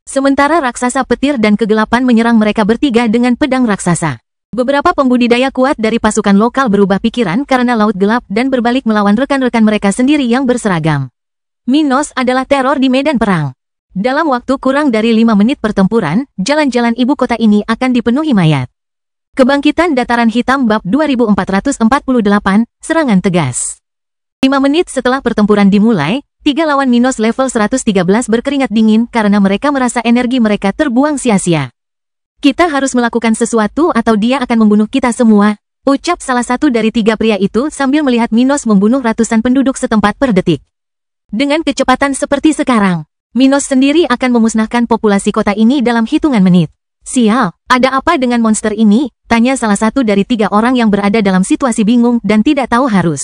Sementara raksasa petir dan kegelapan menyerang mereka bertiga dengan pedang raksasa. Beberapa pembudidaya kuat dari pasukan lokal berubah pikiran karena laut gelap dan berbalik melawan rekan-rekan mereka sendiri yang berseragam. Minos adalah teror di medan perang. Dalam waktu kurang dari 5 menit pertempuran, jalan-jalan ibu kota ini akan dipenuhi mayat. Kebangkitan Dataran Hitam Bab 2448, Serangan Tegas. 5 menit setelah pertempuran dimulai, 3 lawan Minos level 113 berkeringat dingin karena mereka merasa energi mereka terbuang sia-sia. "Kita harus melakukan sesuatu atau dia akan membunuh kita semua," ucap salah satu dari 3 pria itu sambil melihat Minos membunuh ratusan penduduk setempat per detik. Dengan kecepatan seperti sekarang, Minos sendiri akan memusnahkan populasi kota ini dalam hitungan menit. "Sial, ada apa dengan monster ini?" tanya salah satu dari 3 orang yang berada dalam situasi bingung dan tidak tahu harus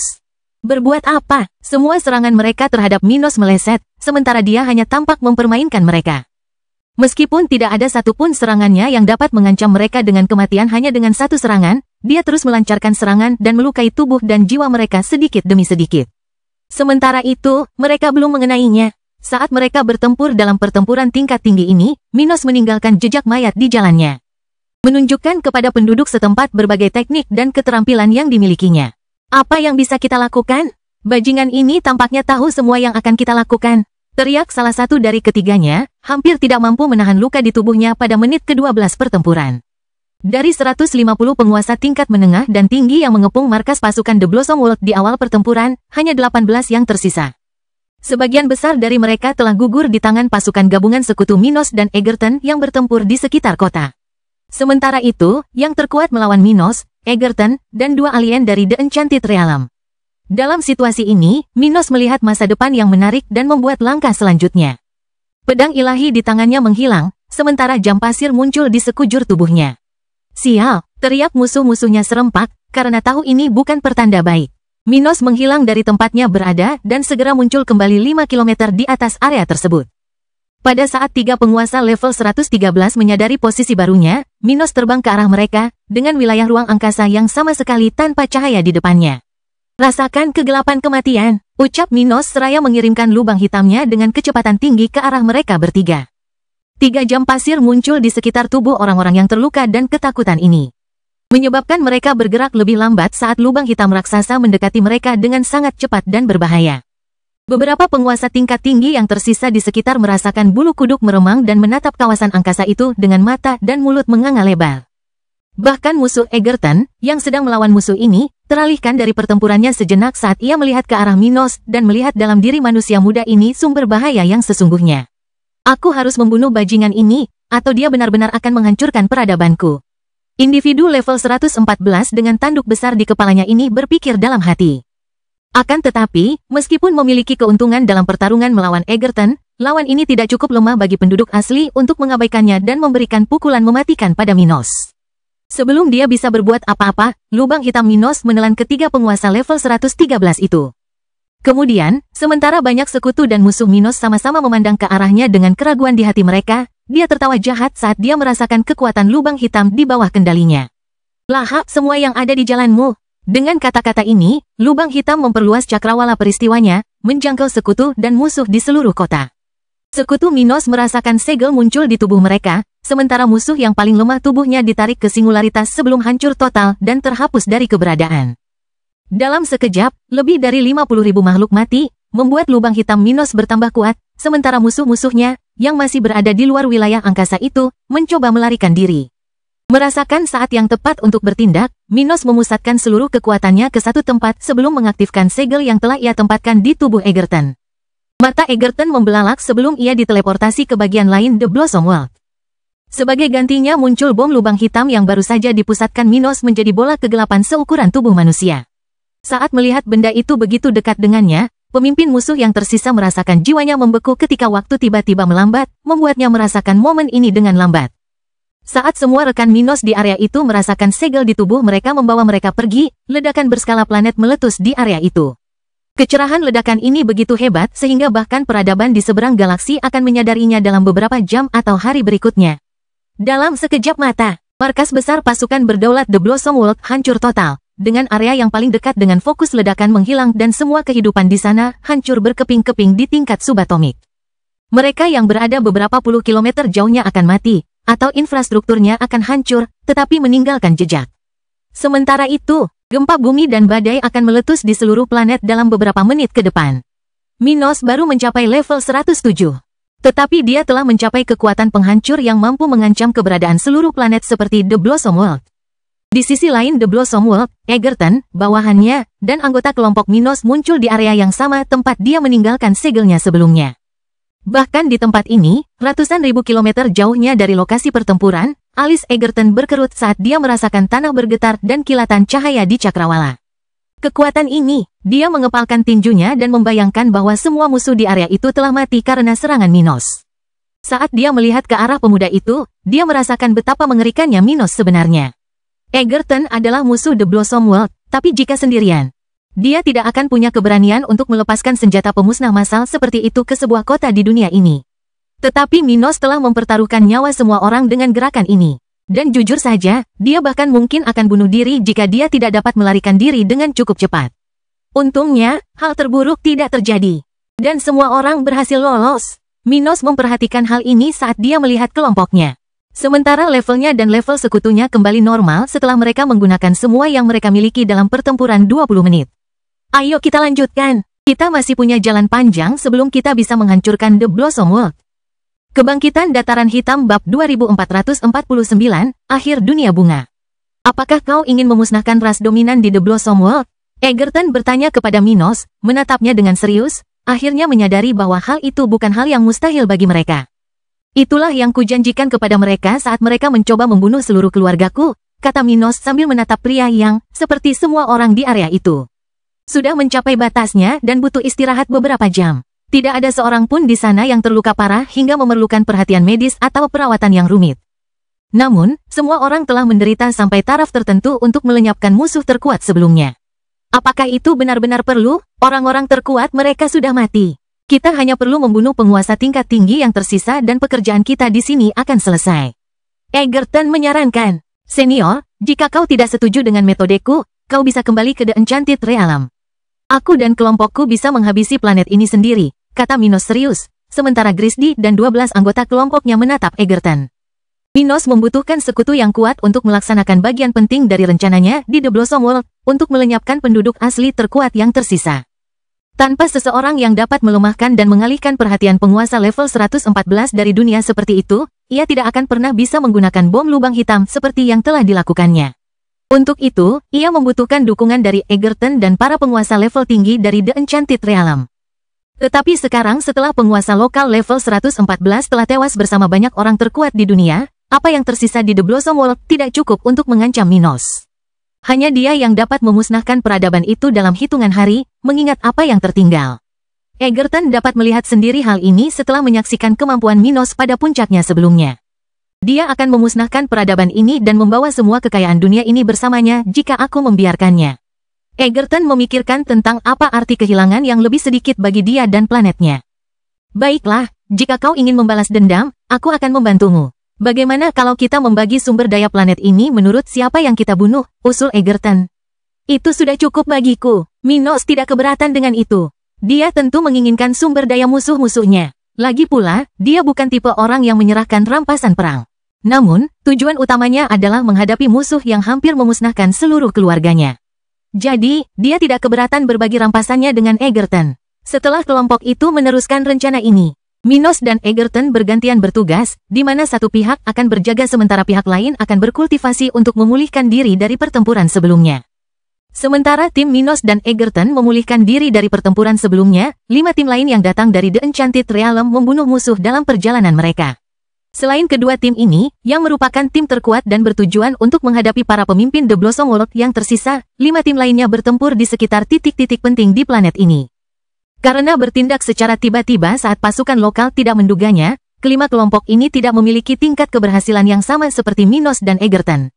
berbuat apa. Semua serangan mereka terhadap Minos meleset, sementara dia hanya tampak mempermainkan mereka. Meskipun tidak ada satupun serangannya yang dapat mengancam mereka dengan kematian hanya dengan satu serangan, dia terus melancarkan serangan dan melukai tubuh dan jiwa mereka sedikit demi sedikit. Sementara itu, mereka belum mengenainya. Saat mereka bertempur dalam pertempuran tingkat tinggi ini, Minos meninggalkan jejak mayat di jalannya. Menunjukkan kepada penduduk setempat berbagai teknik dan keterampilan yang dimilikinya. "Apa yang bisa kita lakukan? Bajingan ini tampaknya tahu semua yang akan kita lakukan," teriak salah satu dari ketiganya, hampir tidak mampu menahan luka di tubuhnya pada menit ke-12 pertempuran. Dari 150 penguasa tingkat menengah dan tinggi yang mengepung markas pasukan The Blossom World di awal pertempuran, hanya 18 yang tersisa. Sebagian besar dari mereka telah gugur di tangan pasukan gabungan sekutu Minos dan Egerton yang bertempur di sekitar kota. Sementara itu, yang terkuat melawan Minos, Egerton, dan 2 alien dari The Enchanted Realm. Dalam situasi ini, Minos melihat masa depan yang menarik dan membuat langkah selanjutnya. Pedang ilahi di tangannya menghilang, sementara jam pasir muncul di sekujur tubuhnya. Sial, teriak musuh-musuhnya serempak, karena tahu ini bukan pertanda baik. Minos menghilang dari tempatnya berada dan segera muncul kembali 5 km di atas area tersebut. Pada saat 3 penguasa level 113 menyadari posisi barunya, Minos terbang ke arah mereka, dengan wilayah ruang angkasa yang sama sekali tanpa cahaya di depannya. Rasakan kegelapan kematian, ucap Minos seraya mengirimkan lubang hitamnya dengan kecepatan tinggi ke arah mereka bertiga. 3 jam pasir muncul di sekitar tubuh orang-orang yang terluka dan ketakutan ini. Menyebabkan mereka bergerak lebih lambat saat lubang hitam raksasa mendekati mereka dengan sangat cepat dan berbahaya. Beberapa penguasa tingkat tinggi yang tersisa di sekitar merasakan bulu kuduk meremang dan menatap kawasan angkasa itu dengan mata dan mulut menganga lebar. Bahkan musuh Egerton, yang sedang melawan musuh ini, teralihkan dari pertempurannya sejenak saat ia melihat ke arah Minos dan melihat dalam diri manusia muda ini sumber bahaya yang sesungguhnya. Aku harus membunuh bajingan ini, atau dia benar-benar akan menghancurkan peradabanku. Individu level 114 dengan tanduk besar di kepalanya ini berpikir dalam hati. Akan tetapi, meskipun memiliki keuntungan dalam pertarungan melawan Egerton, lawan ini tidak cukup lemah bagi penduduk asli untuk mengabaikannya dan memberikan pukulan mematikan pada Minos. Sebelum dia bisa berbuat apa-apa, lubang hitam Minos menelan ketiga penguasa level 113 itu. Kemudian, sementara banyak sekutu dan musuh Minos sama-sama memandang ke arahnya dengan keraguan di hati mereka, dia tertawa jahat saat dia merasakan kekuatan lubang hitam di bawah kendalinya. Lahap semua yang ada di jalanmu. Dengan kata-kata ini, lubang hitam memperluas cakrawala peristiwanya, menjangkau sekutu dan musuh di seluruh kota. Sekutu Minos merasakan segel muncul di tubuh mereka, sementara musuh yang paling lemah tubuhnya ditarik ke singularitas sebelum hancur total dan terhapus dari keberadaan. Dalam sekejap, lebih dari 50.000 makhluk mati, membuat lubang hitam Minos bertambah kuat, sementara musuh-musuhnya, yang masih berada di luar wilayah angkasa itu, mencoba melarikan diri. Merasakan saat yang tepat untuk bertindak, Minos memusatkan seluruh kekuatannya ke satu tempat sebelum mengaktifkan segel yang telah ia tempatkan di tubuh Egerton. Mata Egerton membelalak sebelum ia diteleportasi ke bagian lain The Blossom World. Sebagai gantinya muncul bom lubang hitam yang baru saja dipusatkan Minos menjadi bola kegelapan seukuran tubuh manusia. Saat melihat benda itu begitu dekat dengannya, pemimpin musuh yang tersisa merasakan jiwanya membeku ketika waktu tiba-tiba melambat, membuatnya merasakan momen ini dengan lambat. Saat semua rekan Minos di area itu merasakan segel di tubuh mereka membawa mereka pergi, ledakan berskala planet meletus di area itu. Kecerahan ledakan ini begitu hebat sehingga bahkan peradaban di seberang galaksi akan menyadarinya dalam beberapa jam atau hari berikutnya. Dalam sekejap mata, markas besar pasukan berdaulat The Blossom World hancur total, dengan area yang paling dekat dengan fokus ledakan menghilang dan semua kehidupan di sana hancur berkeping-keping di tingkat subatomik. Mereka yang berada beberapa puluh kilometer jauhnya akan mati, atau infrastrukturnya akan hancur, tetapi meninggalkan jejak. Sementara itu, gempa bumi dan badai akan meletus di seluruh planet dalam beberapa menit ke depan. Minos baru mencapai level 107. Tetapi dia telah mencapai kekuatan penghancur yang mampu mengancam keberadaan seluruh planet seperti The Blossom World. Di sisi lain The Blossom World, Egerton, bawahannya, dan anggota kelompok Minos muncul di area yang sama tempat dia meninggalkan segelnya sebelumnya. Bahkan di tempat ini, ratusan ribu kilometer jauhnya dari lokasi pertempuran, alis Egerton berkerut saat dia merasakan tanah bergetar dan kilatan cahaya di cakrawala. Kekuatan ini, dia mengepalkan tinjunya dan membayangkan bahwa semua musuh di area itu telah mati karena serangan Minos. Saat dia melihat ke arah pemuda itu, dia merasakan betapa mengerikannya Minos sebenarnya. Egerton adalah musuh The Blossom World, tapi jika sendirian, dia tidak akan punya keberanian untuk melepaskan senjata pemusnah massal seperti itu ke sebuah kota di dunia ini. Tetapi Minos telah mempertaruhkan nyawa semua orang dengan gerakan ini. Dan jujur saja, dia bahkan mungkin akan bunuh diri jika dia tidak dapat melarikan diri dengan cukup cepat. Untungnya, hal terburuk tidak terjadi. Dan semua orang berhasil lolos. Minos memperhatikan hal ini saat dia melihat kelompoknya. Sementara levelnya dan level sekutunya kembali normal setelah mereka menggunakan semua yang mereka miliki dalam pertempuran 20 menit. Ayo kita lanjutkan. Kita masih punya jalan panjang sebelum kita bisa menghancurkan The Blossom World. Kebangkitan Dataran Hitam Bab 2449, Akhir Dunia Bunga. Apakah kau ingin memusnahkan ras dominan di The Blossom World? Egerton bertanya kepada Minos, menatapnya dengan serius, akhirnya menyadari bahwa hal itu bukan hal yang mustahil bagi mereka. Itulah yang kujanjikan kepada mereka saat mereka mencoba membunuh seluruh keluargaku, kata Minos sambil menatap pria yang, seperti semua orang di area itu, sudah mencapai batasnya dan butuh istirahat beberapa jam. Tidak ada seorang pun di sana yang terluka parah hingga memerlukan perhatian medis atau perawatan yang rumit. Namun, semua orang telah menderita sampai taraf tertentu untuk melenyapkan musuh terkuat sebelumnya. Apakah itu benar-benar perlu? Orang-orang terkuat mereka sudah mati. Kita hanya perlu membunuh penguasa tingkat tinggi yang tersisa dan pekerjaan kita di sini akan selesai. Egerton menyarankan, "Senior, jika kau tidak setuju dengan metodeku, kau bisa kembali ke The Enchanted Realm. Aku dan kelompokku bisa menghabisi planet ini sendiri," kata Minos serius, sementara Grisdy dan 12 anggota kelompoknya menatap Egerton. Minos membutuhkan sekutu yang kuat untuk melaksanakan bagian penting dari rencananya di The Blossom World, untuk melenyapkan penduduk asli terkuat yang tersisa. Tanpa seseorang yang dapat melemahkan dan mengalihkan perhatian penguasa level 114 dari dunia seperti itu, ia tidak akan pernah bisa menggunakan bom lubang hitam seperti yang telah dilakukannya. Untuk itu, ia membutuhkan dukungan dari Egerton dan para penguasa level tinggi dari The Enchanted Realm. Tetapi sekarang setelah penguasa lokal level 114 telah tewas bersama banyak orang terkuat di dunia, apa yang tersisa di The Blossom World tidak cukup untuk mengancam Minos. Hanya dia yang dapat memusnahkan peradaban itu dalam hitungan hari, mengingat apa yang tertinggal. Egerton dapat melihat sendiri hal ini setelah menyaksikan kemampuan Minos pada puncaknya sebelumnya. Dia akan memusnahkan peradaban ini dan membawa semua kekayaan dunia ini bersamanya jika aku membiarkannya. Egerton memikirkan tentang apa arti kehilangan yang lebih sedikit bagi dia dan planetnya. Baiklah, jika kau ingin membalas dendam, aku akan membantumu. Bagaimana kalau kita membagi sumber daya planet ini menurut siapa yang kita bunuh, usul Egerton. Itu sudah cukup bagiku. Minos tidak keberatan dengan itu. Dia tentu menginginkan sumber daya musuh-musuhnya. Lagi pula, dia bukan tipe orang yang menyerahkan rampasan perang. Namun, tujuan utamanya adalah menghadapi musuh yang hampir memusnahkan seluruh keluarganya. Jadi, dia tidak keberatan berbagi rampasannya dengan Egerton. Setelah kelompok itu meneruskan rencana ini, Minos dan Egerton bergantian bertugas, di mana satu pihak akan berjaga sementara pihak lain akan berkultivasi untuk memulihkan diri dari pertempuran sebelumnya. Sementara tim Minos dan Egerton memulihkan diri dari pertempuran sebelumnya, 5 tim lain yang datang dari The Enchanted Realm membunuh musuh dalam perjalanan mereka. Selain kedua tim ini, yang merupakan tim terkuat dan bertujuan untuk menghadapi para pemimpin The Blossom World yang tersisa, 5 tim lainnya bertempur di sekitar titik-titik penting di planet ini. Karena bertindak secara tiba-tiba saat pasukan lokal tidak menduganya, kelima kelompok ini tidak memiliki tingkat keberhasilan yang sama seperti Minos dan Egerton.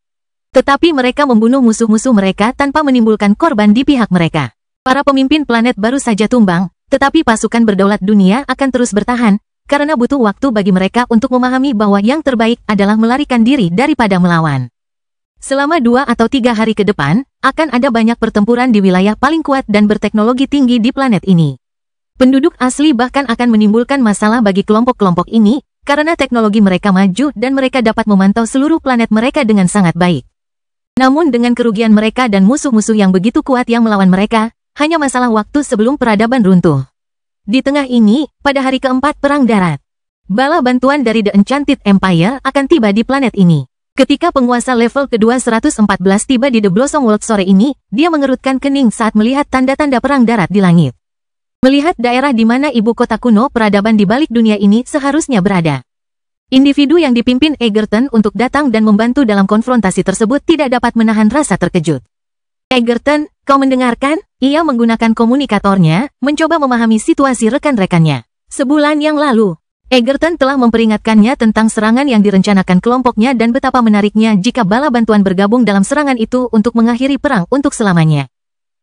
Tetapi mereka membunuh musuh-musuh mereka tanpa menimbulkan korban di pihak mereka. Para pemimpin planet baru saja tumbang, tetapi pasukan berdaulat dunia akan terus bertahan, karena butuh waktu bagi mereka untuk memahami bahwa yang terbaik adalah melarikan diri daripada melawan. Selama 2 atau 3 hari ke depan, akan ada banyak pertempuran di wilayah paling kuat dan berteknologi tinggi di planet ini. Penduduk asli bahkan akan menimbulkan masalah bagi kelompok-kelompok ini, karena teknologi mereka maju dan mereka dapat memantau seluruh planet mereka dengan sangat baik. Namun dengan kerugian mereka dan musuh-musuh yang begitu kuat yang melawan mereka, hanya masalah waktu sebelum peradaban runtuh. Di tengah ini, pada hari keempat Perang Darat, bala bantuan dari The Enchanted Empire akan tiba di planet ini. Ketika penguasa level kedua 114 tiba di The Blossom World sore ini, dia mengerutkan kening saat melihat tanda-tanda perang darat di langit. Melihat daerah di mana ibu kota kuno peradaban di balik dunia ini seharusnya berada. Individu yang dipimpin Egerton untuk datang dan membantu dalam konfrontasi tersebut tidak dapat menahan rasa terkejut. Egerton, kau mendengarkan? Ia menggunakan komunikatornya, mencoba memahami situasi rekan-rekannya. Sebulan yang lalu, Egerton telah memperingatkannya tentang serangan yang direncanakan kelompoknya dan betapa menariknya jika bala bantuan bergabung dalam serangan itu untuk mengakhiri perang untuk selamanya.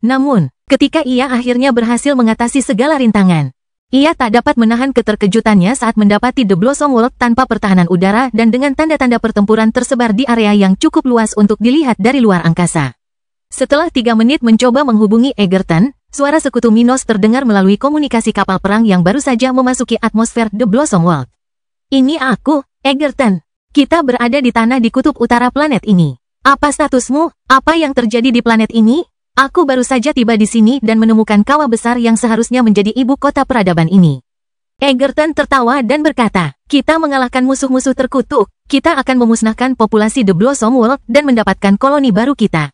Namun, ketika ia akhirnya berhasil mengatasi segala rintangan, ia tak dapat menahan keterkejutannya saat mendapati The Blossom World tanpa pertahanan udara dan dengan tanda-tanda pertempuran tersebar di area yang cukup luas untuk dilihat dari luar angkasa. Setelah 3 menit mencoba menghubungi Egerton, suara sekutu Minos terdengar melalui komunikasi kapal perang yang baru saja memasuki atmosfer The Blossom World. Ini aku, Egerton. Kita berada di tanah di kutub utara planet ini. Apa statusmu? Apa yang terjadi di planet ini? Aku baru saja tiba di sini dan menemukan kawah besar yang seharusnya menjadi ibu kota peradaban ini. Egerton tertawa dan berkata, kita mengalahkan musuh-musuh terkutuk, kita akan memusnahkan populasi The Blossom World dan mendapatkan koloni baru kita.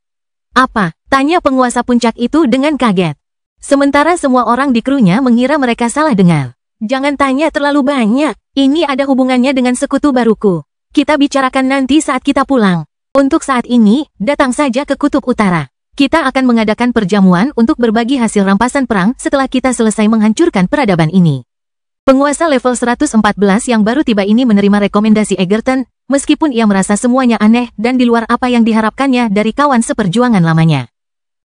Apa? Tanya penguasa puncak itu dengan kaget. Sementara semua orang di krunya mengira mereka salah dengar. Jangan tanya terlalu banyak, ini ada hubungannya dengan sekutu baruku. Kita bicarakan nanti saat kita pulang. Untuk saat ini, datang saja ke Kutub Utara. Kita akan mengadakan perjamuan untuk berbagi hasil rampasan perang setelah kita selesai menghancurkan peradaban ini. Penguasa level 114 yang baru tiba ini menerima rekomendasi Egerton, meskipun ia merasa semuanya aneh dan di luar apa yang diharapkannya dari kawan seperjuangan lamanya.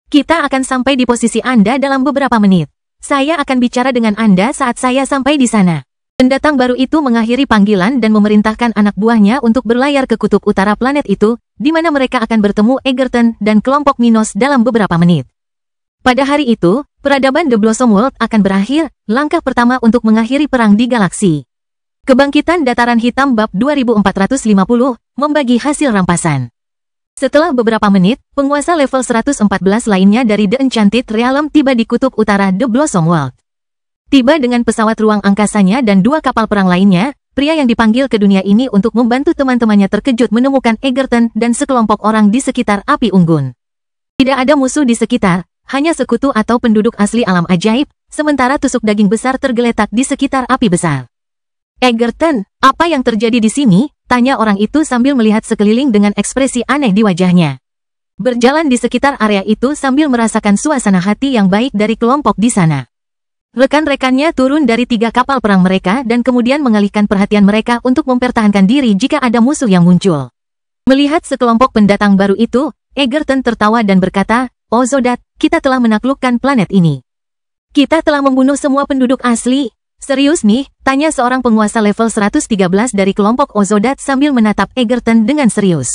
Kita akan sampai di posisi Anda dalam beberapa menit. Saya akan bicara dengan Anda saat saya sampai di sana. Pendatang baru itu mengakhiri panggilan dan memerintahkan anak buahnya untuk berlayar ke kutub utara planet itu, di mana mereka akan bertemu Egerton dan kelompok Minos dalam beberapa menit. Pada hari itu, peradaban The Blossom World akan berakhir, langkah pertama untuk mengakhiri perang di galaksi. Kebangkitan Dataran Hitam Bab 2450, membagi hasil rampasan. Setelah beberapa menit, penguasa level 114 lainnya dari The Enchanted Realm tiba di kutub utara The Blossom World. Tiba dengan pesawat ruang angkasanya dan 2 kapal perang lainnya, pria yang dipanggil ke dunia ini untuk membantu teman-temannya terkejut menemukan Egerton dan sekelompok orang di sekitar api unggun. Tidak ada musuh di sekitar, hanya sekutu atau penduduk asli alam ajaib, sementara tusuk daging besar tergeletak di sekitar api besar. Egerton, apa yang terjadi di sini? Tanya orang itu sambil melihat sekeliling dengan ekspresi aneh di wajahnya. Berjalan di sekitar area itu sambil merasakan suasana hati yang baik dari kelompok di sana. Rekan-rekannya turun dari 3 kapal perang mereka dan kemudian mengalihkan perhatian mereka untuk mempertahankan diri jika ada musuh yang muncul. Melihat sekelompok pendatang baru itu, Egerton tertawa dan berkata, "Oh Zodat, kita telah menaklukkan planet ini. Kita telah membunuh semua penduduk asli." Serius nih? Tanya seorang penguasa level 113 dari kelompok Ozodat sambil menatap Egerton dengan serius.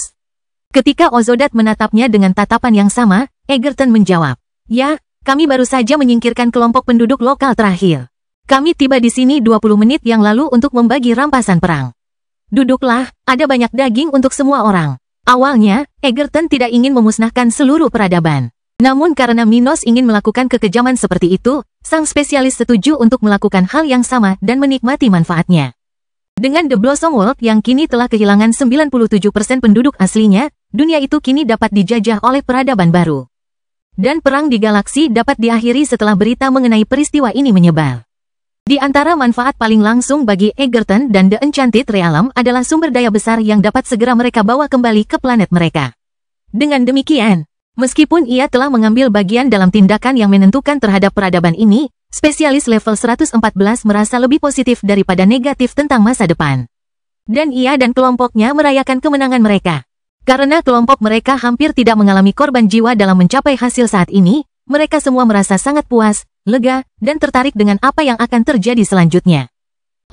Ketika Ozodat menatapnya dengan tatapan yang sama, Egerton menjawab, "Ya, kami baru saja menyingkirkan kelompok penduduk lokal terakhir. Kami tiba di sini 20 menit yang lalu untuk membagi rampasan perang. Duduklah, ada banyak daging untuk semua orang." Awalnya, Egerton tidak ingin memusnahkan seluruh peradaban. Namun karena Minos ingin melakukan kekejaman seperti itu, sang spesialis setuju untuk melakukan hal yang sama dan menikmati manfaatnya. Dengan The Blossom World yang kini telah kehilangan 97% penduduk aslinya, dunia itu kini dapat dijajah oleh peradaban baru. Dan perang di galaksi dapat diakhiri setelah berita mengenai peristiwa ini menyebar. Di antara manfaat paling langsung bagi Egerton dan The Enchanted Realm adalah sumber daya besar yang dapat segera mereka bawa kembali ke planet mereka. Dengan demikian, meskipun ia telah mengambil bagian dalam tindakan yang menentukan terhadap peradaban ini, spesialis level 114 merasa lebih positif daripada negatif tentang masa depan. Dan ia dan kelompoknya merayakan kemenangan mereka. Karena kelompok mereka hampir tidak mengalami korban jiwa dalam mencapai hasil saat ini, mereka semua merasa sangat puas, lega, dan tertarik dengan apa yang akan terjadi selanjutnya.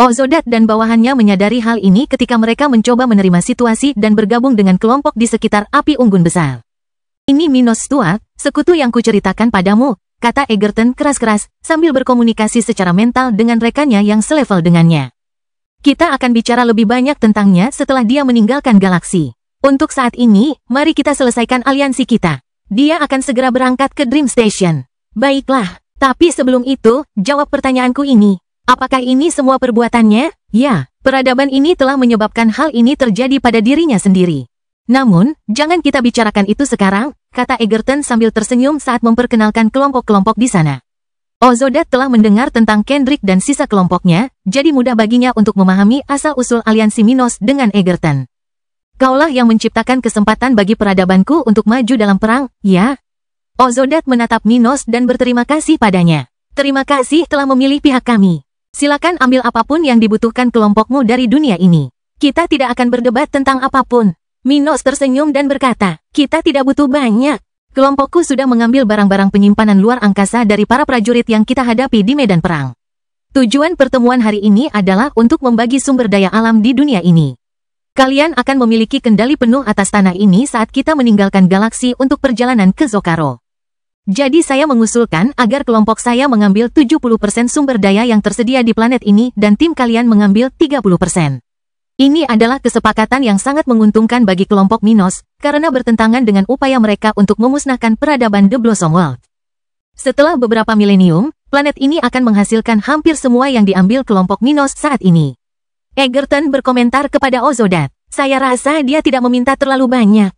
Ozodat dan bawahannya menyadari hal ini ketika mereka mencoba menerima situasi dan bergabung dengan kelompok di sekitar api unggun besar. "Ini Minos tua, sekutu yang kuceritakan padamu," kata Egerton keras-keras, sambil berkomunikasi secara mental dengan rekannya yang selevel dengannya. "Kita akan bicara lebih banyak tentangnya setelah dia meninggalkan galaksi. Untuk saat ini, mari kita selesaikan aliansi kita. Dia akan segera berangkat ke Dream Station." "Baiklah, tapi sebelum itu, jawab pertanyaanku ini. Apakah ini semua perbuatannya?" "Ya, peradaban ini telah menyebabkan hal ini terjadi pada dirinya sendiri. Namun, jangan kita bicarakan itu sekarang," kata Egerton sambil tersenyum saat memperkenalkan kelompok-kelompok di sana. Ozodat telah mendengar tentang Kendrick dan sisa kelompoknya, jadi mudah baginya untuk memahami asal-usul aliansi Minos dengan Egerton. "Kaulah yang menciptakan kesempatan bagi peradabanku untuk maju dalam perang, ya?" Ozodat menatap Minos dan berterima kasih padanya. "Terima kasih telah memilih pihak kami. Silakan ambil apapun yang dibutuhkan kelompokmu dari dunia ini. Kita tidak akan berdebat tentang apapun." Minos tersenyum dan berkata, "Kita tidak butuh banyak. Kelompokku sudah mengambil barang-barang penyimpanan luar angkasa dari para prajurit yang kita hadapi di medan perang. Tujuan pertemuan hari ini adalah untuk membagi sumber daya alam di dunia ini. Kalian akan memiliki kendali penuh atas tanah ini saat kita meninggalkan galaksi untuk perjalanan ke Zokaro. Jadi saya mengusulkan agar kelompok saya mengambil 70% sumber daya yang tersedia di planet ini dan tim kalian mengambil 30%. Ini adalah kesepakatan yang sangat menguntungkan bagi kelompok Minos, karena bertentangan dengan upaya mereka untuk memusnahkan peradaban The Blossom World." Setelah beberapa milenium, Planet ini akan menghasilkan hampir semua yang diambil kelompok Minos saat ini. Egerton berkomentar kepada Ozodat. Saya rasa dia tidak meminta terlalu banyak.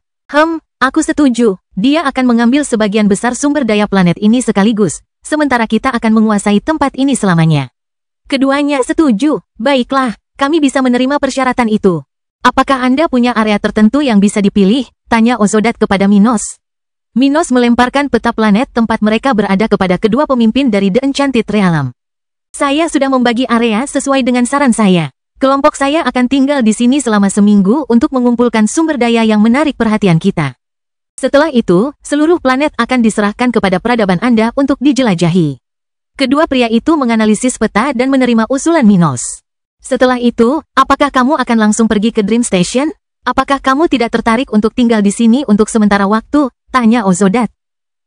Aku setuju. Dia akan mengambil sebagian besar sumber daya planet ini sekaligus, sementara kita akan menguasai tempat ini selamanya. Keduanya setuju. Baiklah, kami bisa menerima persyaratan itu. Apakah Anda punya area tertentu yang bisa dipilih? Tanya Ozodat kepada Minos. Minos melemparkan peta planet tempat mereka berada kepada kedua pemimpin dari The Enchanted Realm. Saya sudah membagi area sesuai dengan saran saya. Kelompok saya akan tinggal di sini selama seminggu untuk mengumpulkan sumber daya yang menarik perhatian kita. Setelah itu, seluruh planet akan diserahkan kepada peradaban Anda untuk dijelajahi. Kedua pria itu menganalisis peta dan menerima usulan Minos. Setelah itu, apakah kamu akan langsung pergi ke Dream Station? Apakah kamu tidak tertarik untuk tinggal di sini untuk sementara waktu? Tanya Ozodat.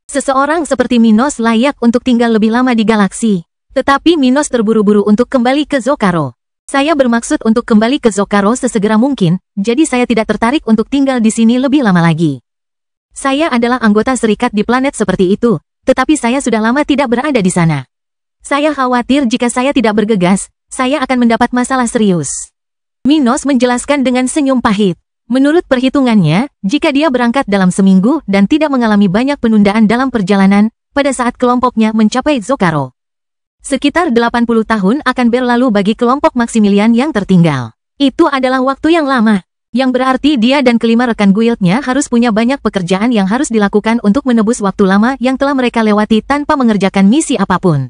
Seseorang seperti Minos layak untuk tinggal lebih lama di galaksi. Tetapi Minos terburu-buru untuk kembali ke Zocaro. Saya bermaksud untuk kembali ke Zocaro sesegera mungkin, jadi saya tidak tertarik untuk tinggal di sini lebih lama lagi. Saya adalah anggota serikat di planet seperti itu, tetapi saya sudah lama tidak berada di sana. Saya khawatir jika saya tidak bergegas, saya akan mendapat masalah serius. Minos menjelaskan dengan senyum pahit. Menurut perhitungannya, jika dia berangkat dalam seminggu dan tidak mengalami banyak penundaan dalam perjalanan, pada saat kelompoknya mencapai Zocaro, sekitar 80 tahun akan berlalu bagi kelompok Maximilian yang tertinggal. Itu adalah waktu yang lama, yang berarti dia dan kelima rekan guildnya harus punya banyak pekerjaan yang harus dilakukan untuk menebus waktu lama yang telah mereka lewati tanpa mengerjakan misi apapun.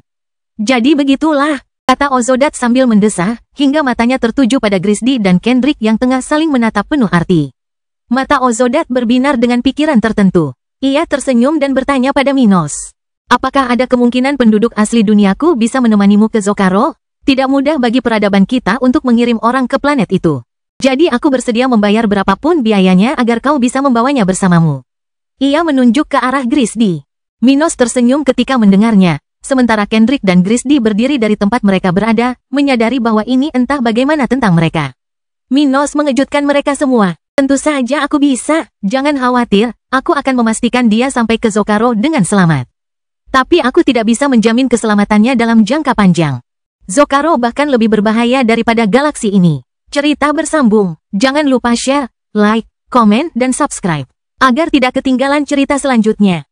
Jadi begitulah, kata Ozodat sambil mendesah, hingga matanya tertuju pada Grisdy dan Kendrick yang tengah saling menatap penuh arti. Mata Ozodat berbinar dengan pikiran tertentu. Ia tersenyum dan bertanya pada Minos. Apakah ada kemungkinan penduduk asli duniaku bisa menemanimu ke Zocaro? Tidak mudah bagi peradaban kita untuk mengirim orang ke planet itu. Jadi aku bersedia membayar berapapun biayanya agar kau bisa membawanya bersamamu. Ia menunjuk ke arah Grisdy. Minos tersenyum ketika mendengarnya, sementara Kendrick dan Grisdy berdiri dari tempat mereka berada, menyadari bahwa ini entah bagaimana tentang mereka. Minos mengejutkan mereka semua. Tentu saja aku bisa, jangan khawatir, aku akan memastikan dia sampai ke Zocaro dengan selamat. Tapi aku tidak bisa menjamin keselamatannya dalam jangka panjang. Zocaro bahkan lebih berbahaya daripada galaksi ini. Cerita bersambung. Jangan lupa share, like, komen, dan subscribe, agar tidak ketinggalan cerita selanjutnya.